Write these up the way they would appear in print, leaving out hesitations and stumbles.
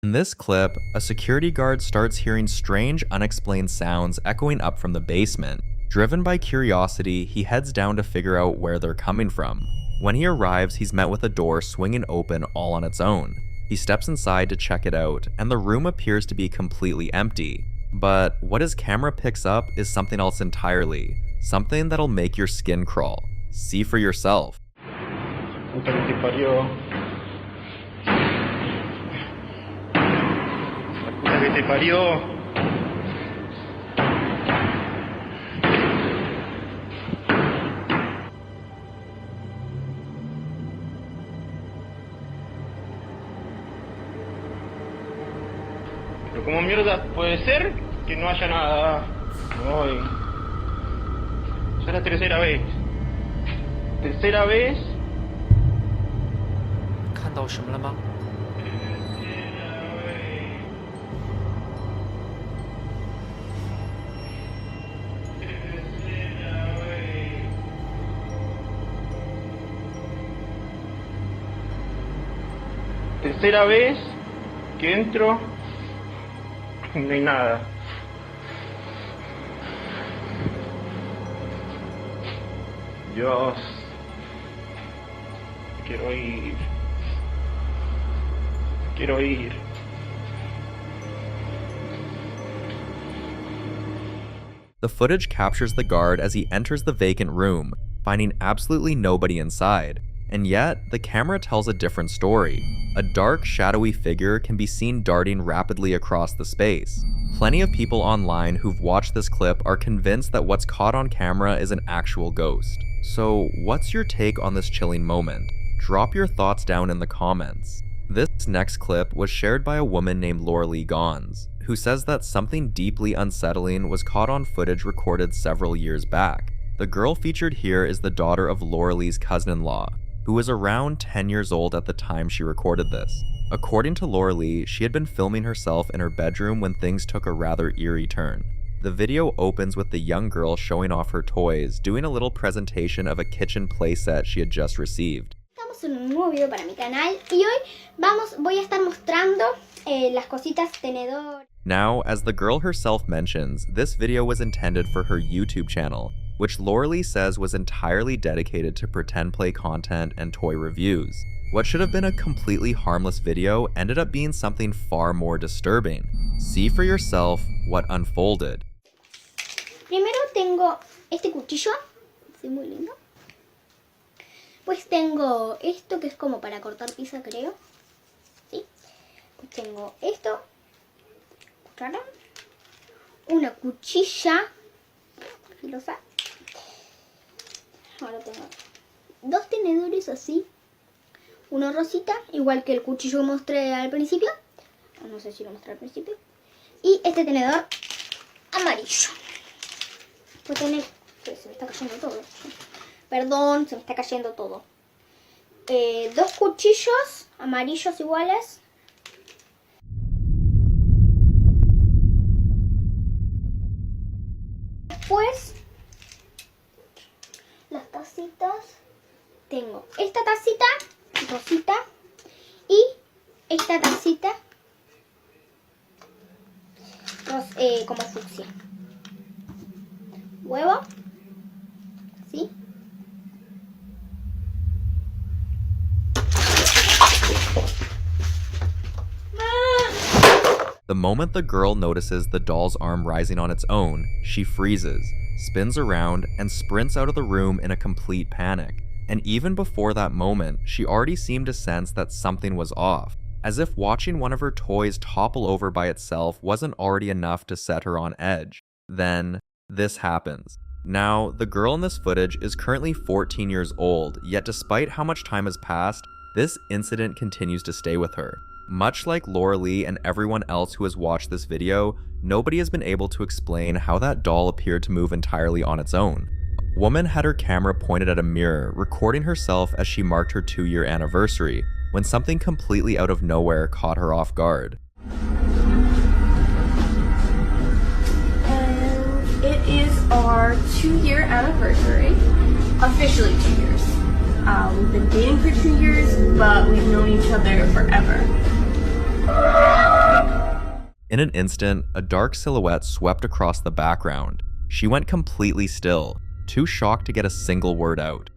In this clip, a security guard starts hearing strange, unexplained sounds echoing up from the basement. Driven by curiosity, he heads down to figure out where they're coming from. When he arrives, he's met with a door swinging open all on its own. He steps inside to check it out, and the room appears to be completely empty. But what his camera picks up is something else entirely. Something that'll make your skin crawl. See for yourself. Pero ¿cómo mierda puede ser que no haya nada hoy? Ya es la tercera vez. Tercera vez. 看到什么了吗？ Tercera vez que entro y no hay nada. Dios, quiero ir. Quiero ir. The footage captures the guard as he enters the vacant room, finding absolutely nobody inside. And yet, the camera tells a different story. A dark, shadowy figure can be seen darting rapidly across the space. Plenty of people online who've watched this clip are convinced that what's caught on camera is an actual ghost. So, what's your take on this chilling moment? Drop your thoughts down in the comments. This next clip was shared by a woman named Laura Gons, who says that something deeply unsettling was caught on footage recorded several years back. The girl featured here is the daughter of Laura's cousin-in-law, who was around 10 years old at the time she recorded this. According to Laura Lee, she had been filming herself in her bedroom when things took a rather eerie turn. The video opens with the young girl showing off her toys, doing a little presentation of a kitchen playset she had just received. Estamos en un nuevo video para mi canal y hoy voy a estar mostrando las cositas tenedor. Now, as the girl herself mentions, this video was intended for her YouTube channel, which Laura Lee says was entirely dedicated to pretend play content and toy reviews. What should have been a completely harmless video ended up being something far more disturbing. See for yourself what unfolded. Primero tengo este cuchillo, es muy lindo. Pues tengo esto que es como para cortar pizza, creo. ¿Sí? Pues tengo esto, cuchara, una cuchilla filosa. Ahora tengo dos tenedores así, uno rosita, igual que el cuchillo que mostré al principio, no sé si lo mostré al principio, y este tenedor amarillo. Pues tener, se me está cayendo todo, perdón, se me está cayendo todo. Dos cuchillos amarillos iguales. Después las tacitas, tengo esta tacita rosita y esta tacita como fucsia. Huevo, ¿sí? The moment the girl notices the doll's arm rising on its own, she freezes, spins around, and sprints out of the room in a complete panic. And even before that moment, she already seemed to sense that something was off, as if watching one of her toys topple over by itself wasn't already enough to set her on edge. Then, this happens. Now, the girl in this footage is currently 14 years old, yet despite how much time has passed, this incident continues to stay with her. Much like Laura Lee and everyone else who has watched this video, nobody has been able to explain how that doll appeared to move entirely on its own. A woman had her camera pointed at a mirror, recording herself as she marked her 2-year anniversary, when something completely out of nowhere caught her off guard. And it is our 2-year anniversary, officially 2 years. We've been dating for 2 years, but we've known each other forever. In an instant, a dark silhouette swept across the background. She went completely still, too shocked to get a single word out.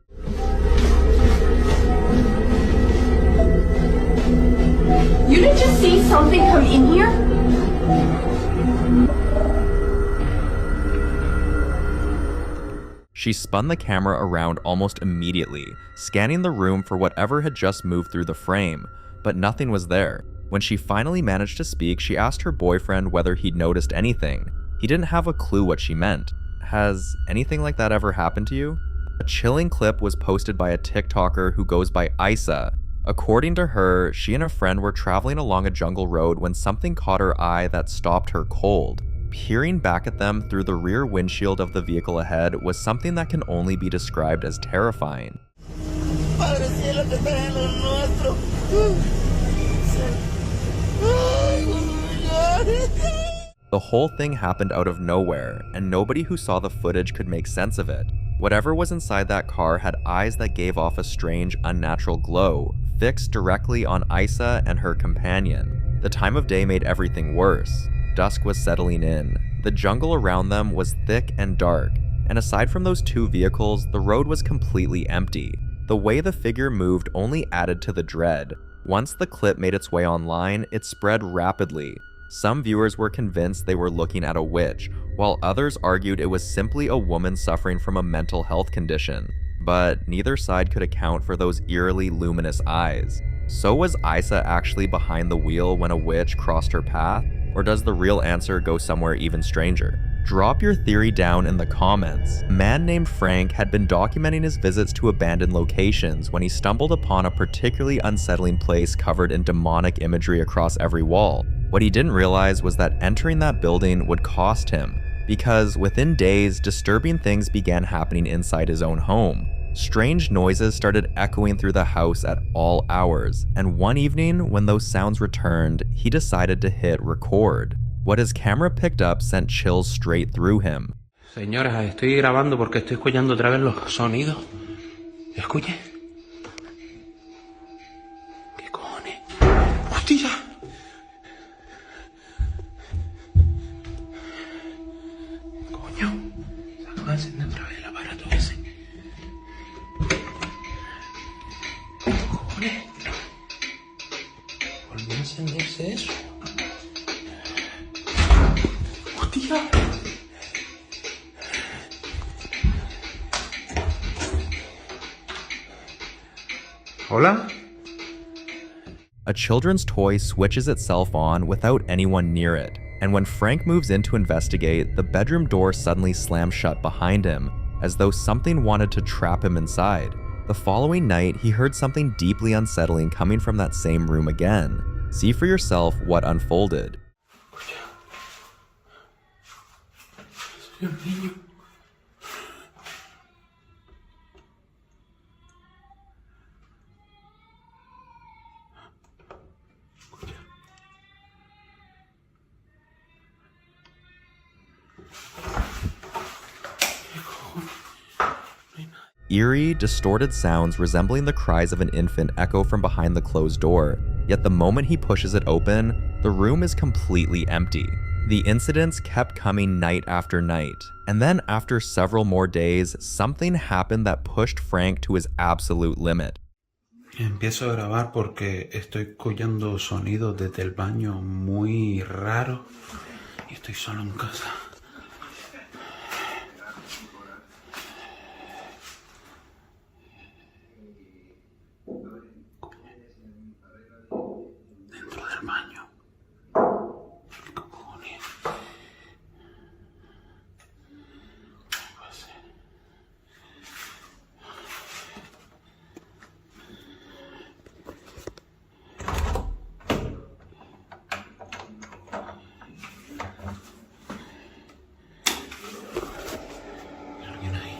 You didn't just see something come in here? She spun the camera around almost immediately, scanning the room for whatever had just moved through the frame, but nothing was there. When she finally managed to speak, she asked her boyfriend whether he'd noticed anything. He didn't have a clue what she meant. Has anything like that ever happened to you? A chilling clip was posted by a TikToker who goes by Isa. According to her, she and a friend were traveling along a jungle road when something caught her eye that stopped her cold. Peering back at them through the rear windshield of the vehicle ahead was something that can only be described as terrifying. Padre cielo que estás en lo nuestro. The whole thing happened out of nowhere, and nobody who saw the footage could make sense of it. Whatever was inside that car had eyes that gave off a strange, unnatural glow, fixed directly on Isa and her companion. The time of day made everything worse. Dusk was settling in. The jungle around them was thick and dark, and aside from those two vehicles, the road was completely empty. The way the figure moved only added to the dread. Once the clip made its way online, it spread rapidly. Some viewers were convinced they were looking at a witch, while others argued it was simply a woman suffering from a mental health condition. But neither side could account for those eerily luminous eyes. So was Isa actually behind the wheel when a witch crossed her path? Or does the real answer go somewhere even stranger? Drop your theory down in the comments. A man named Frank had been documenting his visits to abandoned locations when he stumbled upon a particularly unsettling place covered in demonic imagery across every wall. What he didn't realize was that entering that building would cost him, because within days, disturbing things began happening inside his own home. Strange noises started echoing through the house at all hours, and one evening, when those sounds returned, he decided to hit record. What his camera picked up sent chills straight through him. Señora, estoy grabando porque estoy escuchando otra vez los sonidos. Escuche. ¿Qué cojones? ¡Hostia! Coño, se acaba de encender otra vez el aparato ese. ¿Qué cojones? ¿Volvió a encenderse eso? ¡Hostia! ¿Hola? A children's toy switches itself on without anyone near it, and when Frank moves in to investigate, the bedroom door suddenly slams shut behind him, as though something wanted to trap him inside. The following night, he heard something deeply unsettling coming from that same room again. See for yourself what unfolded. Soy un niño. Eerie, distorted sounds resembling the cries of an infant echo from behind the closed door, yet the moment he pushes it open, the room is completely empty. The incidents kept coming night after night, and then after several more days, something happened that pushed Frank to his absolute limit. Empiezo a grabar porque estoy escuchando sonidos desde el baño muy raros y estoy solo en casa. Dentro del baño. ¿Qué cojones? Puede ser. ¿Hay alguien ahí?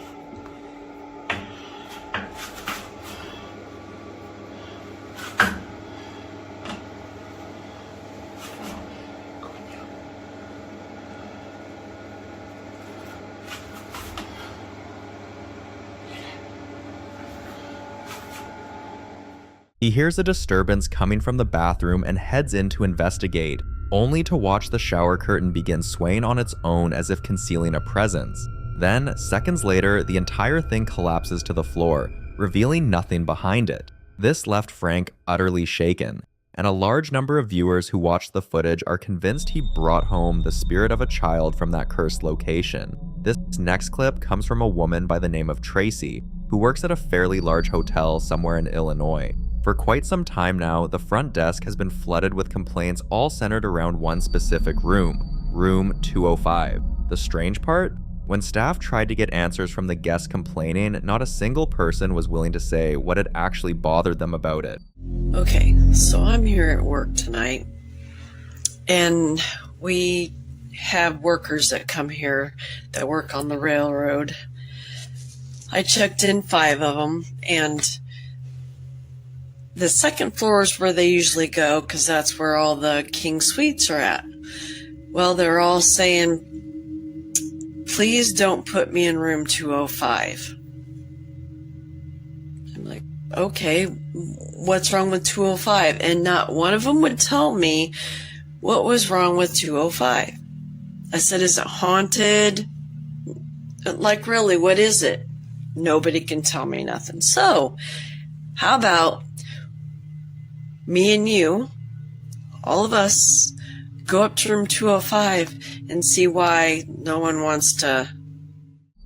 He hears a disturbance coming from the bathroom and heads in to investigate. only to watch the shower curtain begin swaying on its own as if concealing a presence. Then, seconds later, the entire thing collapses to the floor, revealing nothing behind it. This left Frank utterly shaken, and a large number of viewers who watched the footage are convinced he brought home the spirit of a child from that cursed location. This next clip comes from a woman by the name of Tracy, who works at a fairly large hotel somewhere in Illinois. For quite some time now, the front desk has been flooded with complaints all centered around one specific room, room 205. The strange part? When staff tried to get answers from the guests complaining, not a single person was willing to say what had actually bothered them about it. Okay, so I'm here at work tonight, and we have workers that come here that work on the railroad. I checked in 5 of them, and the second floor is where they usually go because that's where all the king suites are at. Well, they're all saying, please don't put me in room 205. I'm like, okay, what's wrong with 205? And not one of them would tell me what was wrong with 205. I said, is it haunted? Like, really, what is it? Nobody can tell me nothing. So, how about me and you, all of us, go up to room 205 and see why no one wants to.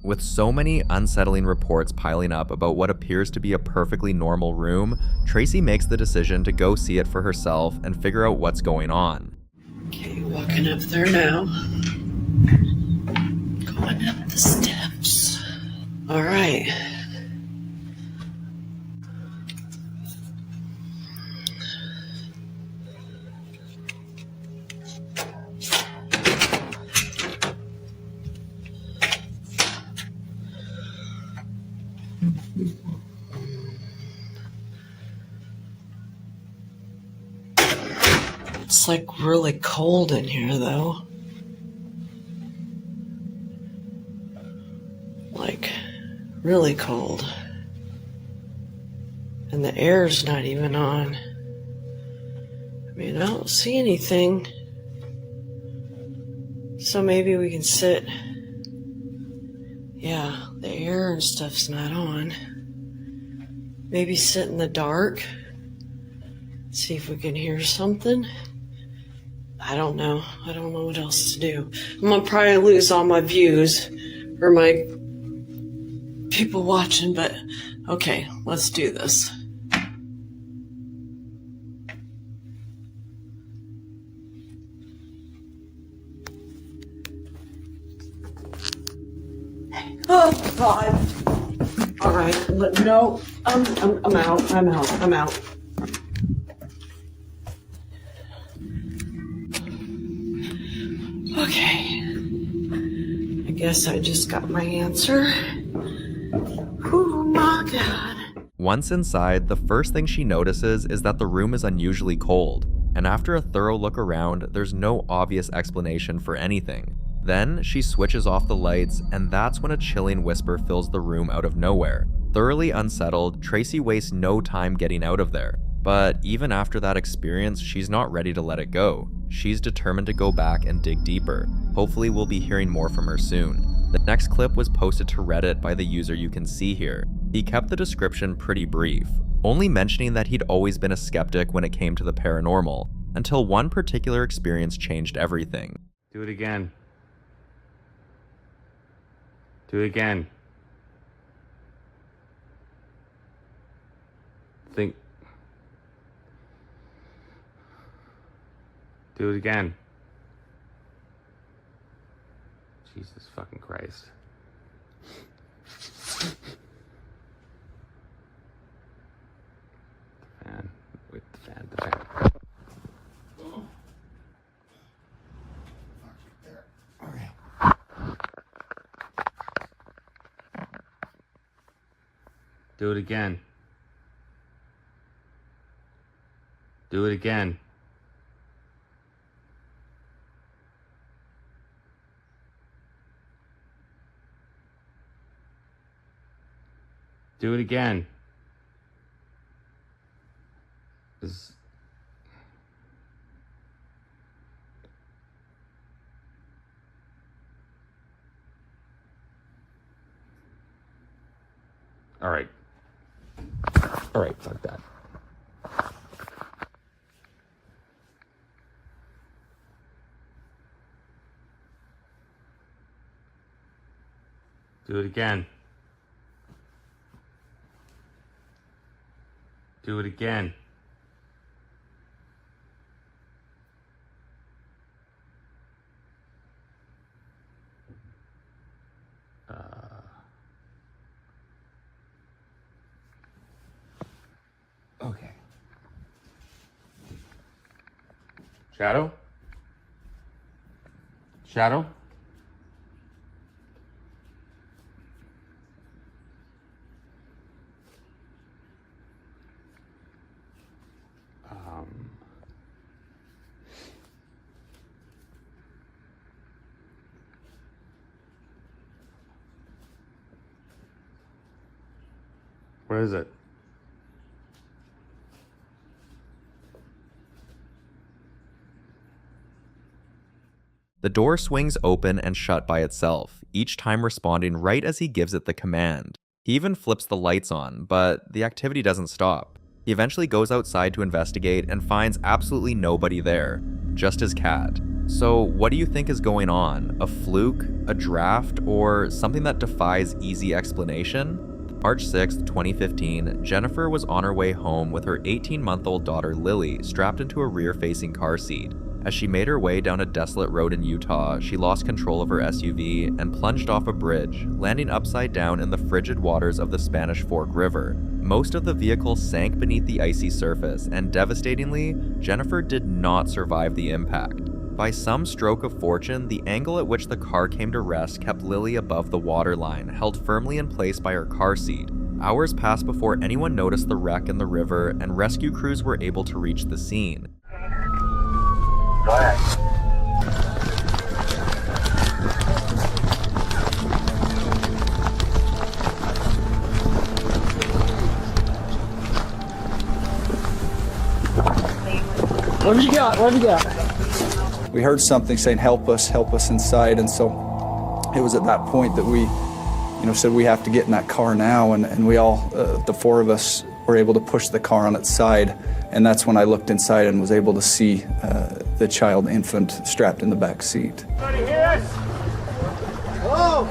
With so many unsettling reports piling up about what appears to be a perfectly normal room, Tracy makes the decision to go see it for herself and figure out what's going on. Okay, walking up there now. Going up the steps. All right. It's like really cold in here though. Like really cold. And the air's not even on. I mean, I don't see anything. So maybe we can sit. Yeah, the air and stuff's not on. Maybe sit in the dark. See if we can hear something. I don't know. I don't know what else to do. I'm gonna probably lose all my views or my people watching, but okay, let's do this. Oh God! All right, no, I'm out. I'm out. Okay. I guess I just got my answer. Oh my God. Once inside, the first thing she notices is that the room is unusually cold, and after a thorough look around, there's no obvious explanation for anything. Then, she switches off the lights, and that's when a chilling whisper fills the room out of nowhere. Thoroughly unsettled, Tracy wastes no time getting out of there. But even after that experience, she's not ready to let it go. She's determined to go back and dig deeper. Hopefully we'll be hearing more from her soon. The next clip was posted to Reddit by the user you can see here. He kept the description pretty brief, only mentioning that he'd always been a skeptic when it came to the paranormal, until one particular experience changed everything. Do it again. Do it again. Think. Do it again. Jesus fucking Christ. The fan. Wait, the fan. Do it again. Do it again. Do it again. Alright. Alright, fuck that. Do it again. Do it again. Okay. Shadow? Shadow? Where is it? The door swings open and shut by itself, each time responding right as he gives it the command. He even flips the lights on, but the activity doesn't stop. He eventually goes outside to investigate and finds absolutely nobody there, just his cat. So what do you think is going on? A fluke, a draft, or something that defies easy explanation? March 6, 2015, Jennifer was on her way home with her 18-month-old daughter Lily strapped into a rear-facing car seat. As she made her way down a desolate road in Utah, she lost control of her SUV and plunged off a bridge, landing upside down in the frigid waters of the Spanish Fork River. Most of the vehicle sank beneath the icy surface, and devastatingly, Jennifer did not survive the impact. By some stroke of fortune, the angle at which the car came to rest kept Lily above the waterline, held firmly in place by her car seat. Hours passed before anyone noticed the wreck in the river, and rescue crews were able to reach the scene. Go ahead. What have you got? What have you got? We heard something saying, help us inside. And so it was at that point that we, said we have to get in that car now. And we all, the four of us, were able to push the car on its side. And that's when I looked inside and was able to see the child infant strapped in the back seat. Anybody hear us? Oh!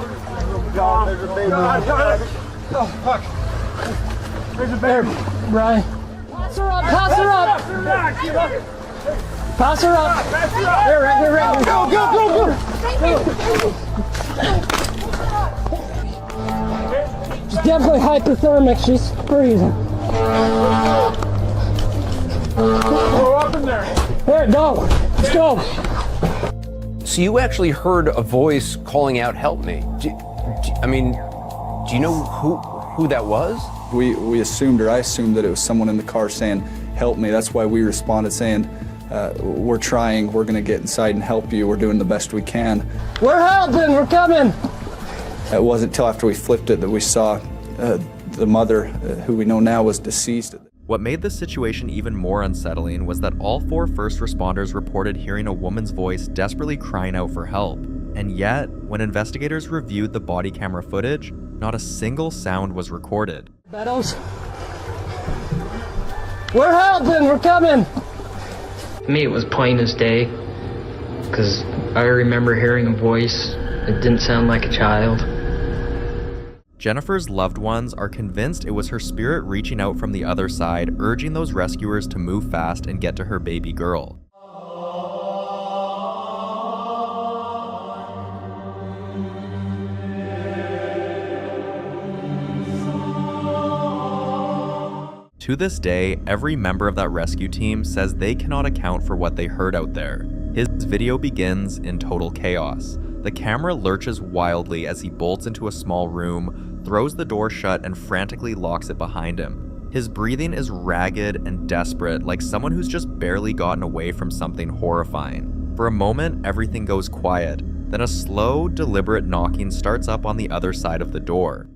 God, there's a baby. Oh, fuck. There's a baby. Brian. Pass her up, pass her up! Pass her up! Here, right here, right here. Go, go, go, go! She's definitely hypothermic, she's freezing. Go up in there. Here, go! Let's go! So you actually heard a voice calling out, help me. Do you know who that was? We assumed, or I assumed, that it was someone in the car saying, help me. That's why we responded saying, we're trying, we're gonna get inside and help you, we're doing the best we can. We're helping, we're coming! It wasn't until after we flipped it that we saw the mother, who we know now was deceased. What made this situation even more unsettling was that all four first responders reported hearing a woman's voice desperately crying out for help. And yet, when investigators reviewed the body camera footage, not a single sound was recorded. Meadows? We're helping, we're coming! To me, it was plain as day, because I remember hearing a voice. It didn't sound like a child. Jennifer's loved ones are convinced it was her spirit reaching out from the other side, urging those rescuers to move fast and get to her baby girl. To this day, every member of that rescue team says they cannot account for what they heard out there. His video begins in total chaos. The camera lurches wildly as he bolts into a small room, throws the door shut, and frantically locks it behind him. His breathing is ragged and desperate, like someone who's just barely gotten away from something horrifying. For a moment, everything goes quiet. Then a slow, deliberate knocking starts up on the other side of the door.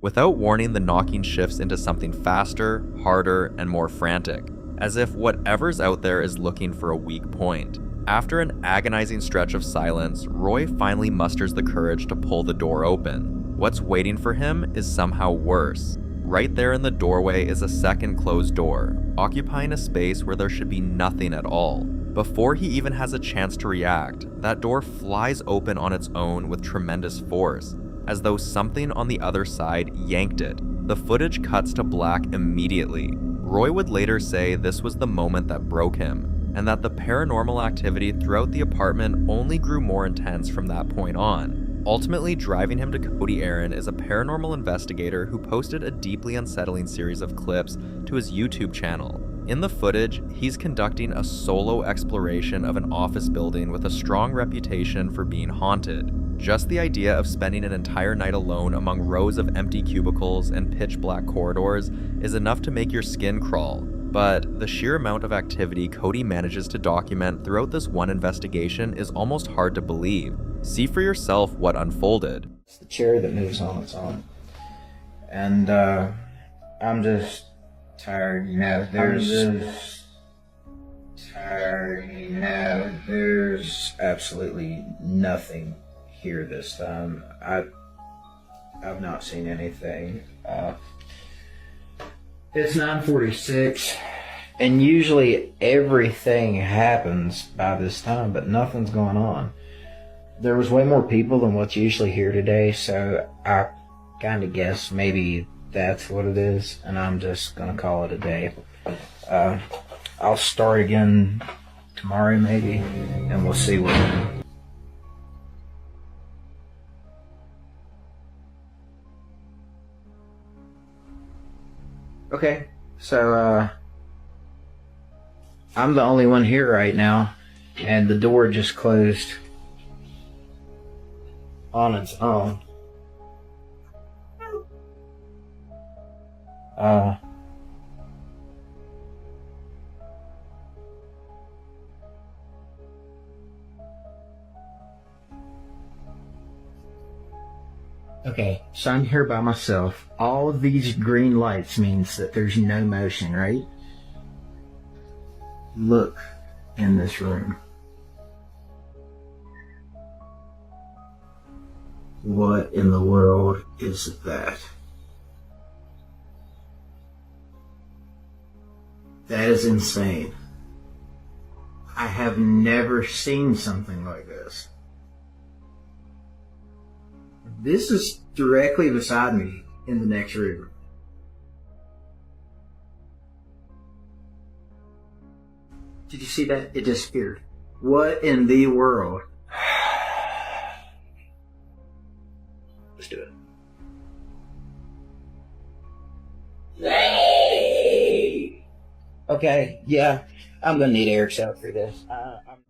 Without warning, the knocking shifts into something faster, harder, and more frantic, as if whatever's out there is looking for a weak point. After an agonizing stretch of silence, Roy finally musters the courage to pull the door open. What's waiting for him is somehow worse. Right there in the doorway is a second closed door, occupying a space where there should be nothing at all. Before he even has a chance to react, that door flies open on its own with tremendous force, as though something on the other side yanked it. The footage cuts to black immediately. Roy would later say this was the moment that broke him, and that the paranormal activity throughout the apartment only grew more intense from that point on. Ultimately driving him to Cody Aaron is a paranormal investigator who posted a deeply unsettling series of clips to his YouTube channel. In the footage, he's conducting a solo exploration of an office building with a strong reputation for being haunted. Just the idea of spending an entire night alone among rows of empty cubicles and pitch black corridors is enough to make your skin crawl. But the sheer amount of activity Cody manages to document throughout this one investigation is almost hard to believe. See for yourself what unfolded. It's the chair that moves on its own. And I'm just tired, you know. There's absolutely nothing here this time. I've not seen anything. It's 9:46, and usually everything happens by this time, but nothing's going on. There was way more people than what's usually here today, so I kind of guess maybe that's what it is, and I'm just gonna call it a day. I'll start again tomorrow maybe, and we'll see what. Okay, so I'm the only one here right now, and the door just closed on its own. Okay, so I'm here by myself. All of these green lights means that there's no motion, right? Look in this room. What in the world is that? That is insane. I have never seen something like this. This is directly beside me in the next room. Did you see that? It disappeared. What in the world? Let's do it. Okay, yeah, I'm gonna need Eric's help for this.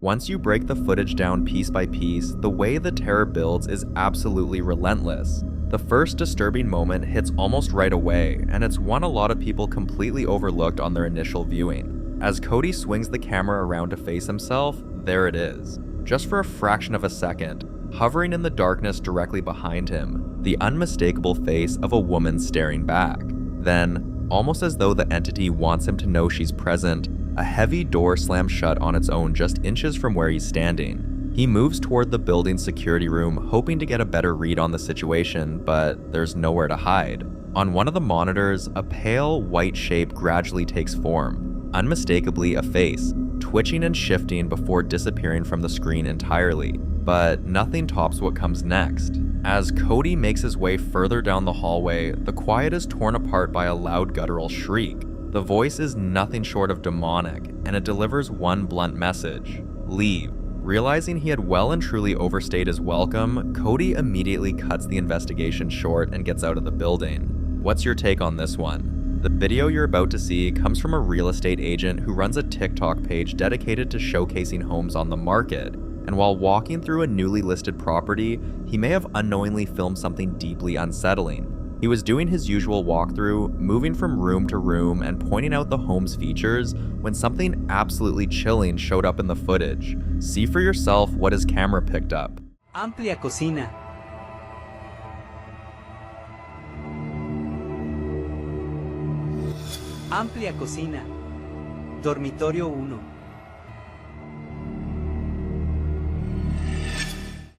Once you break the footage down piece by piece, the way the terror builds is absolutely relentless. The first disturbing moment hits almost right away, and it's one a lot of people completely overlooked on their initial viewing. As Cody swings the camera around to face himself, there it is. Just for a fraction of a second, hovering in the darkness directly behind him, the unmistakable face of a woman staring back. Then, almost as though the entity wants him to know she's present, a heavy door slams shut on its own just inches from where he's standing. He moves toward the building's security room, hoping to get a better read on the situation, but there's nowhere to hide. On one of the monitors, a pale, white shape gradually takes form, unmistakably a face, twitching and shifting before disappearing from the screen entirely. But nothing tops what comes next. As Cody makes his way further down the hallway, the quiet is torn apart by a loud guttural shriek. The voice is nothing short of demonic, and it delivers one blunt message: leave. Realizing he had well and truly overstayed his welcome, Cody immediately cuts the investigation short and gets out of the building. What's your take on this one? The video you're about to see comes from a real estate agent who runs a TikTok page dedicated to showcasing homes on the market. And while walking through a newly listed property, he may have unknowingly filmed something deeply unsettling. He was doing his usual walkthrough, moving from room to room and pointing out the home's features when something absolutely chilling showed up in the footage. See for yourself what his camera picked up. Amplia cocina. Amplia cocina. Dormitorio 1.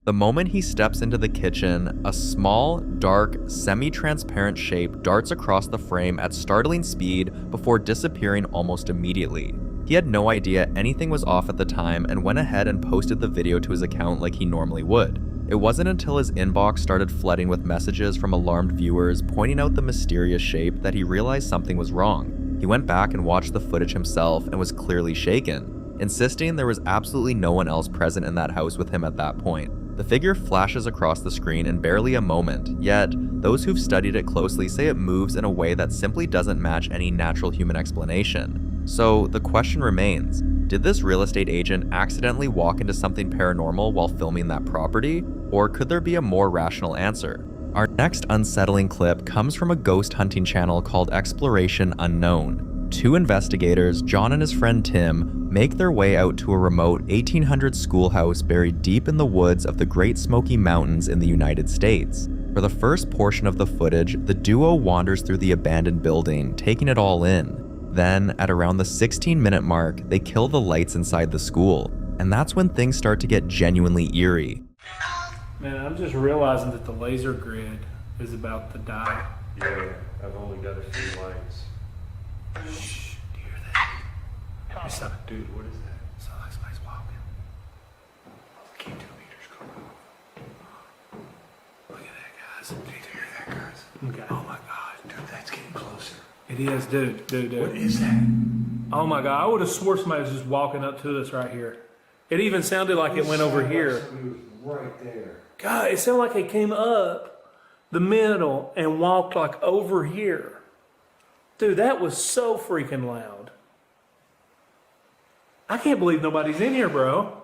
The moment he steps into the kitchen, a small, dark, semi-transparent shape darts across the frame at startling speed before disappearing almost immediately. He had no idea anything was off at the time and went ahead and posted the video to his account like he normally would. It wasn't until his inbox started flooding with messages from alarmed viewers pointing out the mysterious shape that he realized something was wrong. He went back and watched the footage himself and was clearly shaken, insisting there was absolutely no one else present in that house with him at that point. The figure flashes across the screen in barely a moment, yet those who've studied it closely say it moves in a way that simply doesn't match any natural human explanation. So the question remains, did this real estate agent accidentally walk into something paranormal while filming that property? Or could there be a more rational answer? Our next unsettling clip comes from a ghost hunting channel called Exploration Unknown. Two investigators, John and his friend Tim, make their way out to a remote 1800 schoolhouse buried deep in the woods of the Great Smoky Mountains in the United States. For the first portion of the footage, the duo wanders through the abandoned building, taking it all in. Then, at around the 16-minute mark, they kill the lights inside the school, and that's when things start to get genuinely eerie. Man, I'm just realizing that the laser grid is about to die. Yeah, I've only got a few lights. Shh, do you hear that? Hey, stop it. Dude, what is that? Sounds like somebody's walking. Keep 2 meters going off. Look at that, guys. Do you hear that, guys? Okay. Oh my God, dude, that's getting closer. It is, dude. What is that? Oh my God, I would have swore somebody was just walking up to us right here. It even sounded like it went over here. Right there. God, it sounded like it came up the middle and walked like over here. Dude, that was so freaking loud. I can't believe nobody's in here, bro.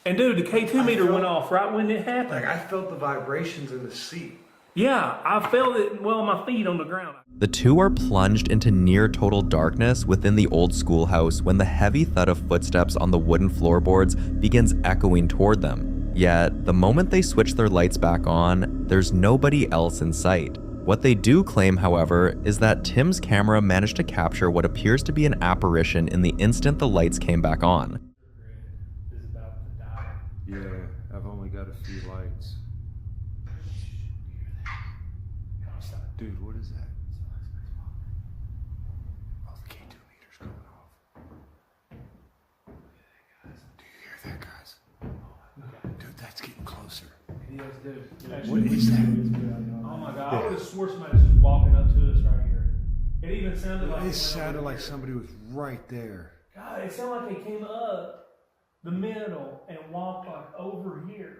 And dude, the K2 meter went off right when it happened. Like I felt the vibrations in the seat. Yeah, I felt it, well, my feet on the ground. The two are plunged into near total darkness within the old schoolhouse when the heavy thud of footsteps on the wooden floorboards begins echoing toward them. Yet, the moment they switch their lights back on, there's nobody else in sight. What they do claim, however, is that Tim's camera managed to capture what appears to be an apparition in the instant the lights came back on. Yeah, I've only got a few lights. Dude, what is that? Oh, the K2 meter's going off. Do you hear that, guys? Dude, that's getting closer. It is, dude. What is that? Oh my God, I would have swore somebody was just walking up to us right here. It even sounded like It sounded like somebody was right there. God, it sounded like it came up the middle and walked like over here.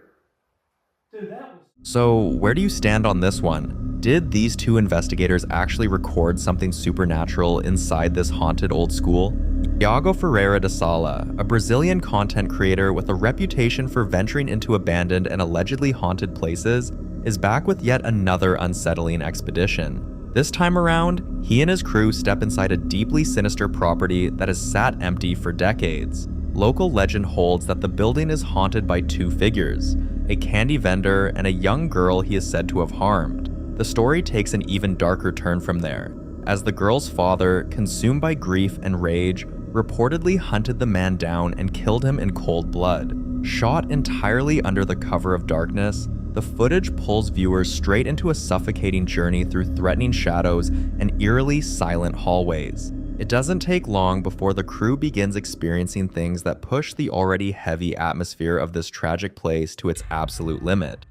Dude, that was... So, where do you stand on this one? Did these two investigators actually record something supernatural inside this haunted old school? Iago Ferreira de Sala, a Brazilian content creator with a reputation for venturing into abandoned and allegedly haunted places, is back with yet another unsettling expedition. This time around, he and his crew step inside a deeply sinister property that has sat empty for decades. Local legend holds that the building is haunted by two figures, a candy vendor and a young girl he is said to have harmed. The story takes an even darker turn from there, as the girl's father, consumed by grief and rage, reportedly hunted the man down and killed him in cold blood. Shot entirely under the cover of darkness, the footage pulls viewers straight into a suffocating journey through threatening shadows and eerily silent hallways. It doesn't take long before the crew begins experiencing things that push the already heavy atmosphere of this tragic place to its absolute limit.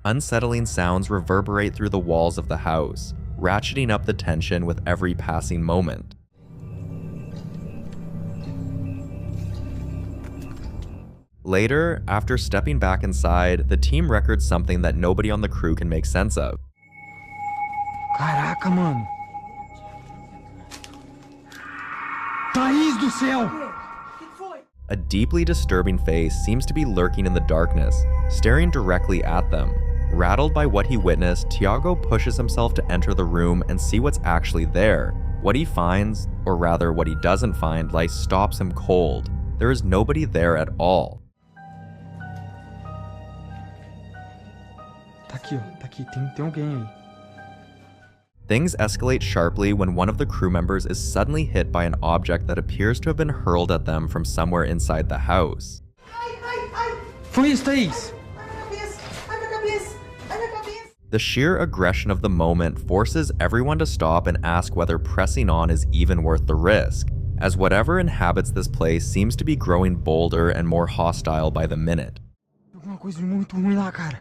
Unsettling sounds reverberate through the walls of the house, ratcheting up the tension with every passing moment. Later, after stepping back inside, the team records something that nobody on the crew can make sense of. Caraca, mano. Thaís do céu! A deeply disturbing face seems to be lurking in the darkness, staring directly at them. Rattled by what he witnessed, Tiago pushes himself to enter the room and see what's actually there. What he finds, or rather what he doesn't find, stops him cold. There is nobody there at all. aqui, ó. Tá aqui, tem alguém aí. Things escalate sharply when one of the crew members is suddenly hit by an object that appears to have been hurled at them from somewhere inside the house. Foi isso, Thaís! The sheer aggression of the moment forces everyone to stop and ask whether pressing on is even worth the risk, as whatever inhabits this place seems to be growing bolder and more hostile by the minute. Alguma coisa muito ruim lá, cara.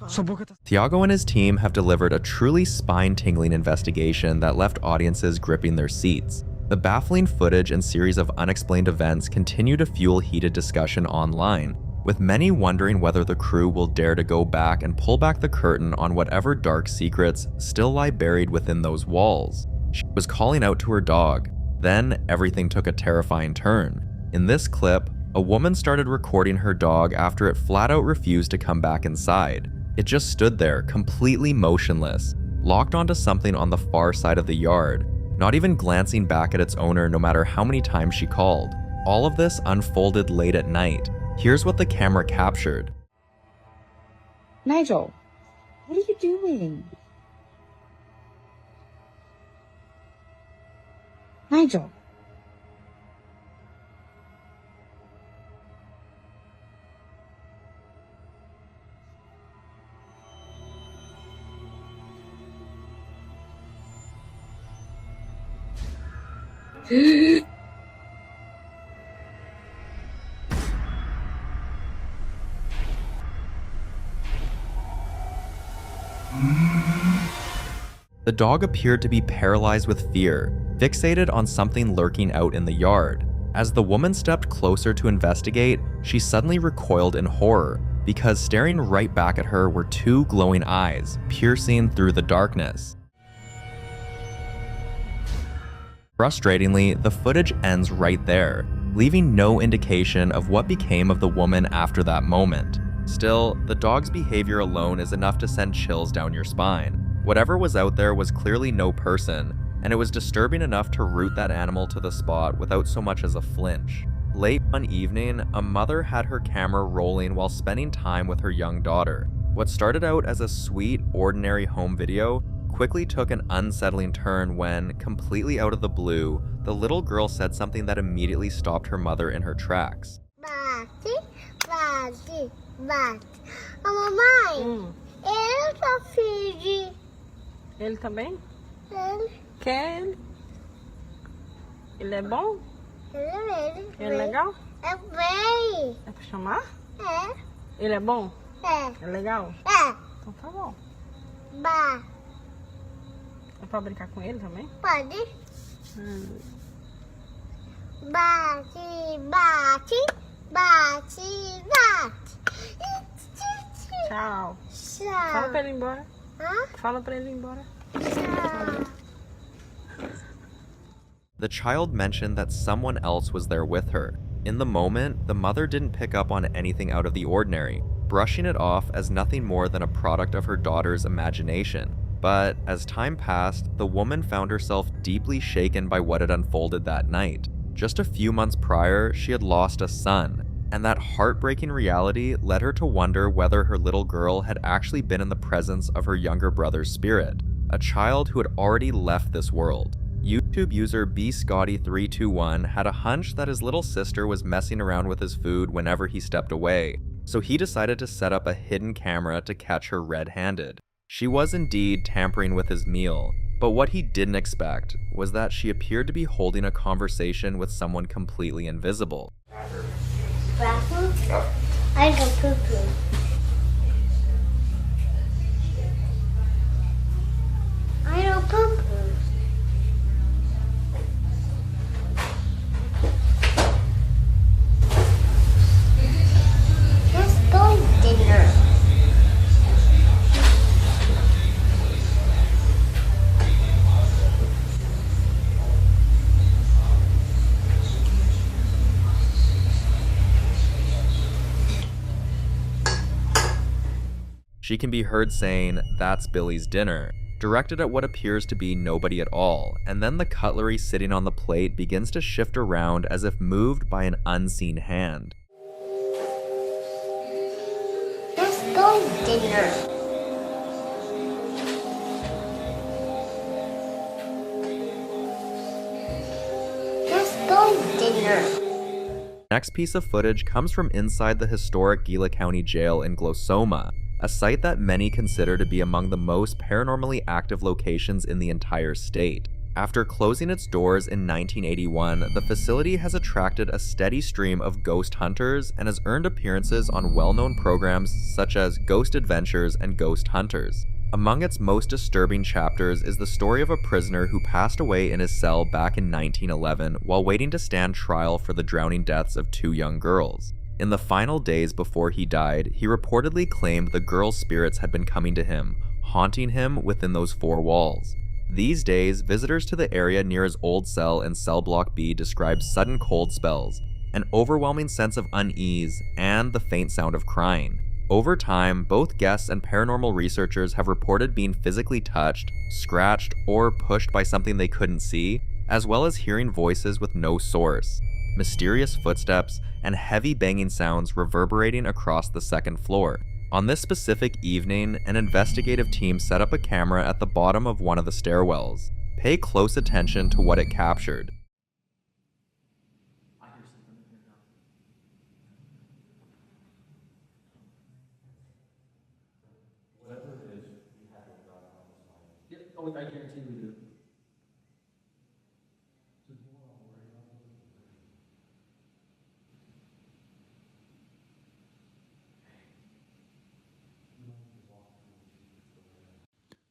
Sua boca tá... Thiago and his team have delivered a truly spine-tingling investigation that left audiences gripping their seats. The baffling footage and series of unexplained events continue to fuel heated discussion online, with many wondering whether the crew will dare to go back and pull back the curtain on whatever dark secrets still lie buried within those walls. She was calling out to her dog. Then everything took a terrifying turn. In this clip, a woman started recording her dog after it flat out refused to come back inside. It just stood there, completely motionless, locked onto something on the far side of the yard, not even glancing back at its owner no matter how many times she called. All of this unfolded late at night. Here's what the camera captured. Nigel, what are you doing? Nigel. The dog appeared to be paralyzed with fear, fixated on something lurking out in the yard. As the woman stepped closer to investigate, she suddenly recoiled in horror, because staring right back at her were two glowing eyes, piercing through the darkness. Frustratingly, the footage ends right there, leaving no indication of what became of the woman after that moment. Still, the dog's behavior alone is enough to send chills down your spine. Whatever was out there was clearly no person, and it was disturbing enough to root that animal to the spot without so much as a flinch. Late one evening, a mother had her camera rolling while spending time with her young daughter. What started out as a sweet, ordinary home video quickly took an unsettling turn when, completely out of the blue, the little girl said something that immediately stopped her mother in her tracks. Bate, bate, bate. Mamãe, ele tá filho. Ele também? Ele. Quer ele? Ele é bom? Ele. Ele é legal? É bem. É pra chamar? É. Ele é bom? É. É legal? É. Então tá bom. Ba. É pra brincar com ele também? Pode. Bate, bate, bate, bate. Tchau. Tchau. Fala pra ele ir embora. Hã? Fala pra ele ir embora. Tchau. The child mentioned that someone else was there with her. In the moment, the mother didn't pick up on anything out of the ordinary, brushing it off as nothing more than a product of her daughter's imagination. But as time passed, the woman found herself deeply shaken by what had unfolded that night. Just a few months prior, she had lost a son, and that heartbreaking reality led her to wonder whether her little girl had actually been in the presence of her younger brother's spirit, a child who had already left this world. YouTube user bscotty321 had a hunch that his little sister was messing around with his food whenever he stepped away, so he decided to set up a hidden camera to catch her red-handed. She was indeed tampering with his meal, but what he didn't expect was that she appeared to be holding a conversation with someone completely invisible. Bathroom? I go poo-poo. I go poo-poo. Let's go dinner. She can be heard saying, "That's Billy's dinner," directed at what appears to be nobody at all, and then the cutlery sitting on the plate begins to shift around as if moved by an unseen hand. Let's go go dinner. Let's go dinner. Next piece of footage comes from inside the historic Gila County Jail in Glosoma, a site that many consider to be among the most paranormally active locations in the entire state. After closing its doors in 1981, the facility has attracted a steady stream of ghost hunters and has earned appearances on well-known programs such as Ghost Adventures and Ghost Hunters. Among its most disturbing chapters is the story of a prisoner who passed away in his cell back in 1911 while waiting to stand trial for the drowning deaths of 2 young girls. In the final days before he died, he reportedly claimed the girls' spirits had been coming to him, haunting him within those 4 walls. These days, visitors to the area near his old cell in Cell Block B describe sudden cold spells, an overwhelming sense of unease, and the faint sound of crying. Over time, both guests and paranormal researchers have reported being physically touched, scratched, or pushed by something they couldn't see, as well as hearing voices with no source, mysterious footsteps, and heavy banging sounds reverberating across the 2nd floor. On this specific evening, an investigative team set up a camera at the bottom of one of the stairwells. Pay close attention to what it captured. I guarantee we do.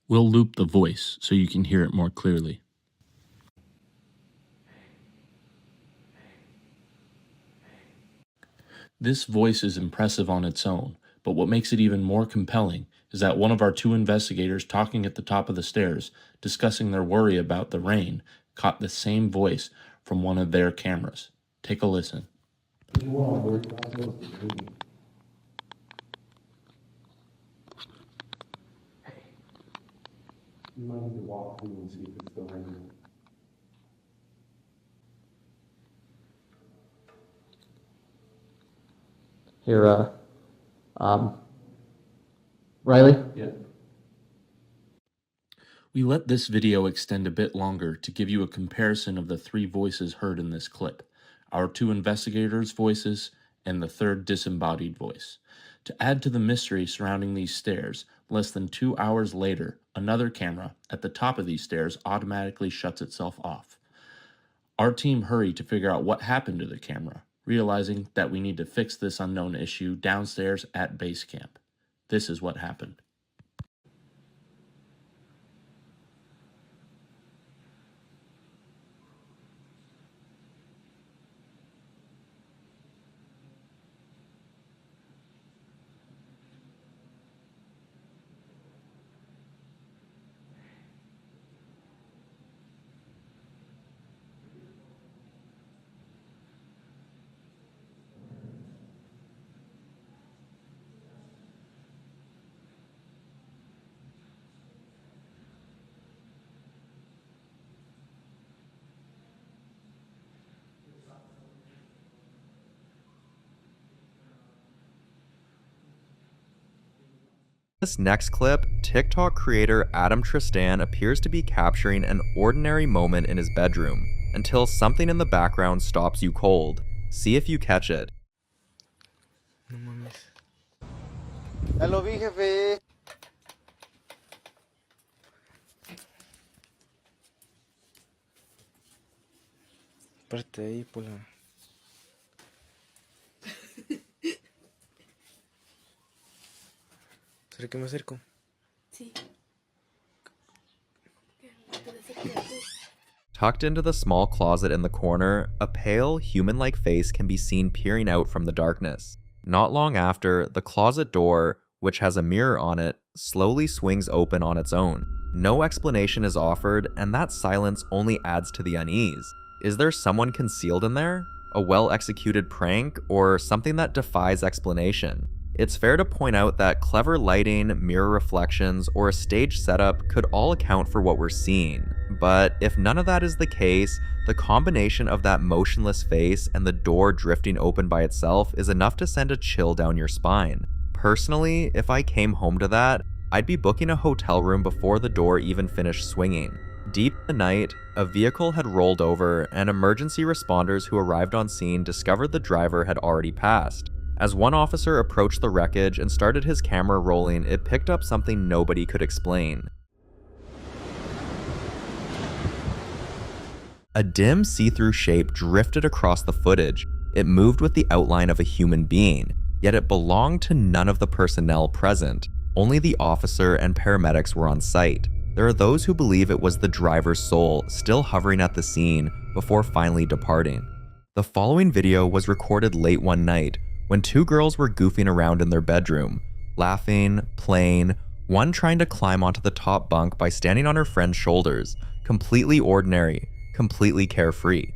We'll loop the voice so you can hear it more clearly. This voice is impressive on its own, but what makes it even more compelling is that one of our 2 investigators talking at the top of the stairs, discussing their worry about the rain, caught the same voice from one of their cameras. Take a listen. You might need to walk through and see if it's still raining. Here, Riley? Yeah. We let this video extend a bit longer to give you a comparison of the 3 voices heard in this clip, our 2 investigators' voices and the 3rd disembodied voice. To add to the mystery surrounding these stairs, less than 2 hours later, another camera at the top of these stairs automatically shuts itself off. Our team hurried to figure out what happened to the camera, realizing that we need to fix this unknown issue downstairs at base camp. This is what happened. In this next clip, TikTok creator Adam Tristan appears to be capturing an ordinary moment in his bedroom, until something in the background stops you cold. See if you catch it. No mames. Ya lo vi, jefe. Parte ahí, por la... ¿Será que me acerco? Sí. Tucked into the small closet in the corner, a pale, human-like face can be seen peering out from the darkness. Not long after, the closet door, which has a mirror on it, slowly swings open on its own. No explanation is offered, and that silence only adds to the unease. Is there someone concealed in there? A well-executed prank, or something that defies explanation? It's fair to point out that clever lighting, mirror reflections, or a stage setup could all account for what we're seeing. But if none of that is the case, the combination of that motionless face and the door drifting open by itself is enough to send a chill down your spine. Personally, if I came home to that, I'd be booking a hotel room before the door even finished swinging. Deep in the night, a vehicle had rolled over and emergency responders who arrived on scene discovered the driver had already passed. As one officer approached the wreckage and started his camera rolling, it picked up something nobody could explain. A dim, see-through shape drifted across the footage. It moved with the outline of a human being, yet it belonged to none of the personnel present. Only the officer and paramedics were on site. There are those who believe it was the driver's soul still hovering at the scene before finally departing. The following video was recorded late one night when two girls were goofing around in their bedroom, laughing, playing, one trying to climb onto the top bunk by standing on her friend's shoulders, completely ordinary, completely carefree.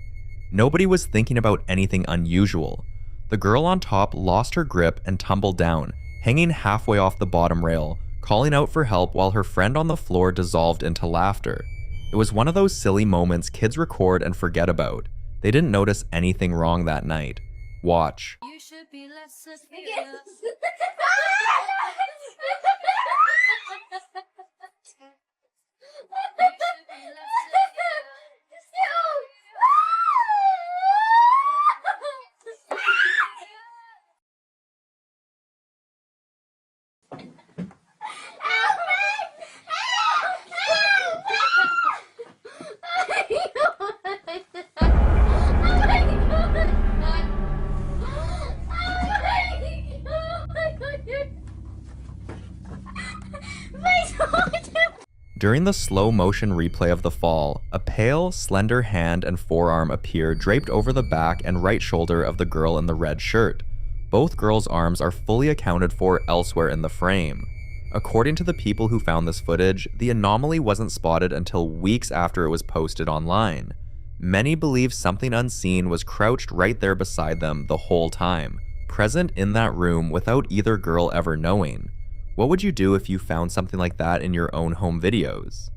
Nobody was thinking about anything unusual. The girl on top lost her grip and tumbled down, hanging halfway off the bottom rail, calling out for help while her friend on the floor dissolved into laughter. It was one of those silly moments kids record and forget about. They didn't notice anything wrong that night. Watch. You should be less During the slow motion replay of the fall, a pale, slender hand and forearm appear draped over the back and right shoulder of the girl in the red shirt. Both girls' arms are fully accounted for elsewhere in the frame. According to the people who found this footage, the anomaly wasn't spotted until weeks after it was posted online. Many believe something unseen was crouched right there beside them the whole time, present in that room without either girl ever knowing. What would you do if you found something like that in your own home videos?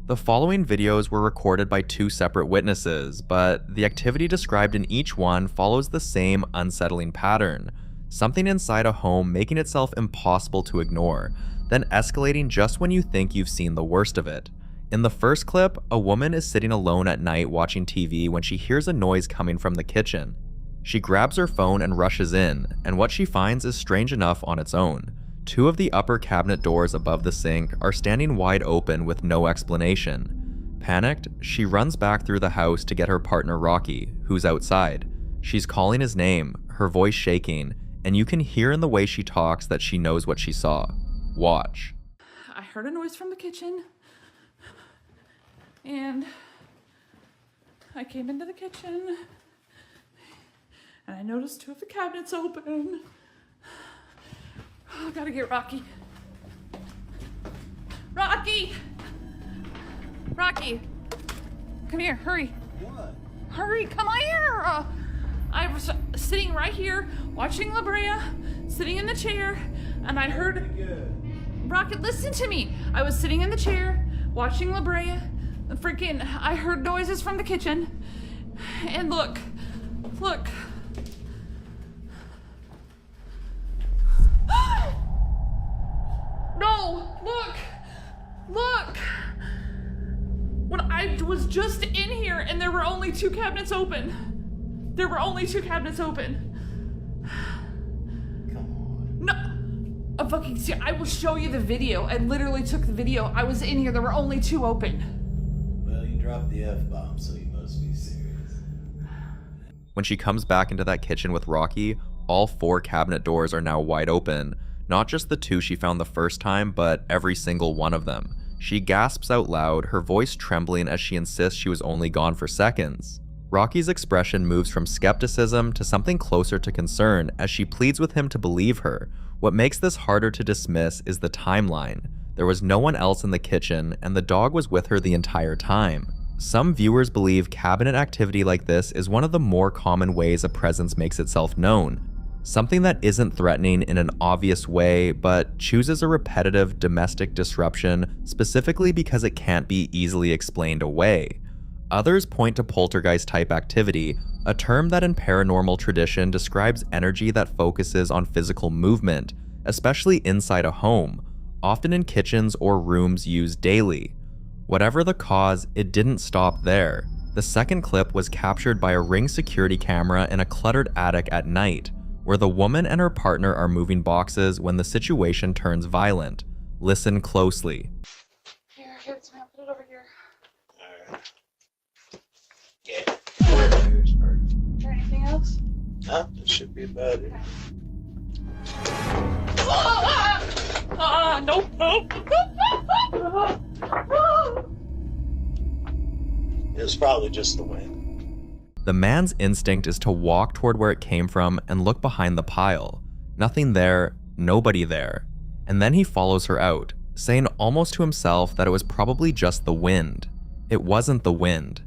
The following videos were recorded by two separate witnesses, but the activity described in each one follows the same unsettling pattern. Something inside a home making itself impossible to ignore, then escalating just when you think you've seen the worst of it. In the first clip, a woman is sitting alone at night watching TV when she hears a noise coming from the kitchen. She grabs her phone and rushes in, and what she finds is strange enough on its own. Two of the upper cabinet doors above the sink are standing wide open with no explanation. Panicked, she runs back through the house to get her partner Rocky, who's outside. She's calling his name, her voice shaking, and you can hear in the way she talks that she knows what she saw. Watch. I heard a noise from the kitchen. And I came into the kitchen and I noticed two of the cabinets open. Oh, I gotta get Rocky. Rocky! Rocky! Come here, hurry. What? Hurry, come here! I was sitting right here watching La Brea, sitting in the chair, and I heard... Rocky, listen to me! I was sitting in the chair watching La Brea. I heard noises from the kitchen. And look. No, look. When I was just in here and there were only two cabinets open. Come on. No. Fucking see, I will show you the video. I literally took the video. I was in here. There were only two open. Drop the F-bomb, so you must be serious. When she comes back into that kitchen with Rocky, all four cabinet doors are now wide open. Not just the two she found the first time, but every single one of them. She gasps out loud, her voice trembling as she insists she was only gone for seconds. Rocky's expression moves from skepticism to something closer to concern as she pleads with him to believe her. What makes this harder to dismiss is the timeline. There was no one else in the kitchen, and the dog was with her the entire time. Some viewers believe cabinet activity like this is one of the more common ways a presence makes itself known. Something that isn't threatening in an obvious way, but chooses a repetitive domestic disruption specifically because it can't be easily explained away. Others point to poltergeist-type activity, a term that in paranormal tradition describes energy that focuses on physical movement, especially inside a home, often in kitchens or rooms used daily. Whatever the cause, it didn't stop there. The second clip was captured by a Ring security camera in a cluttered attic at night, where the woman and her partner are moving boxes when the situation turns violent. Listen closely. Here, give it to me. I'll put it over here. There's part. Is there anything else? Huh? That should be about it. Nope, nope. It was probably just the wind. The man's instinct is to walk toward where it came from and look behind the pile. Nothing there, nobody there. And then he follows her out, saying almost to himself that it was probably just the wind. It wasn't the wind.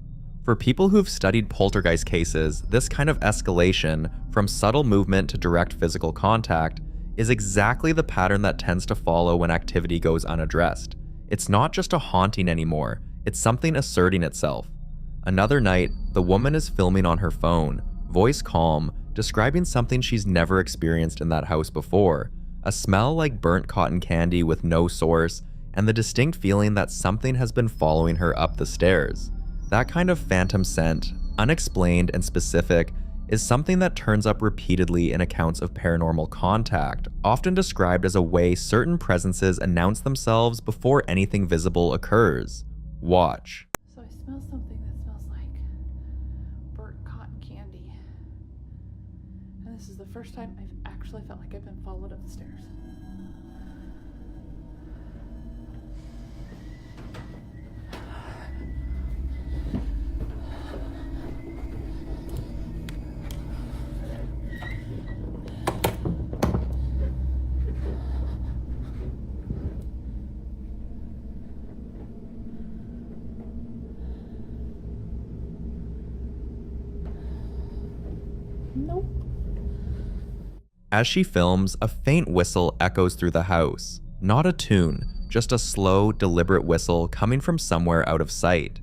For people who've studied poltergeist cases, this kind of escalation, from subtle movement to direct physical contact, is exactly the pattern that tends to follow when activity goes unaddressed. It's not just a haunting anymore, it's something asserting itself. Another night, the woman is filming on her phone, voice calm, describing something she's never experienced in that house before, a smell like burnt cotton candy with no source, and the distinct feeling that something has been following her up the stairs. That kind of phantom scent, unexplained and specific, is something that turns up repeatedly in accounts of paranormal contact, often described as a way certain presences announce themselves before anything visible occurs. Watch. So I smell something that smells like burnt cotton candy. And this is the first time I've actually felt like I've been followed up the stairs. Nope. As she films, a faint whistle echoes through the house. Not a tune, just a slow, deliberate whistle coming from somewhere out of sight.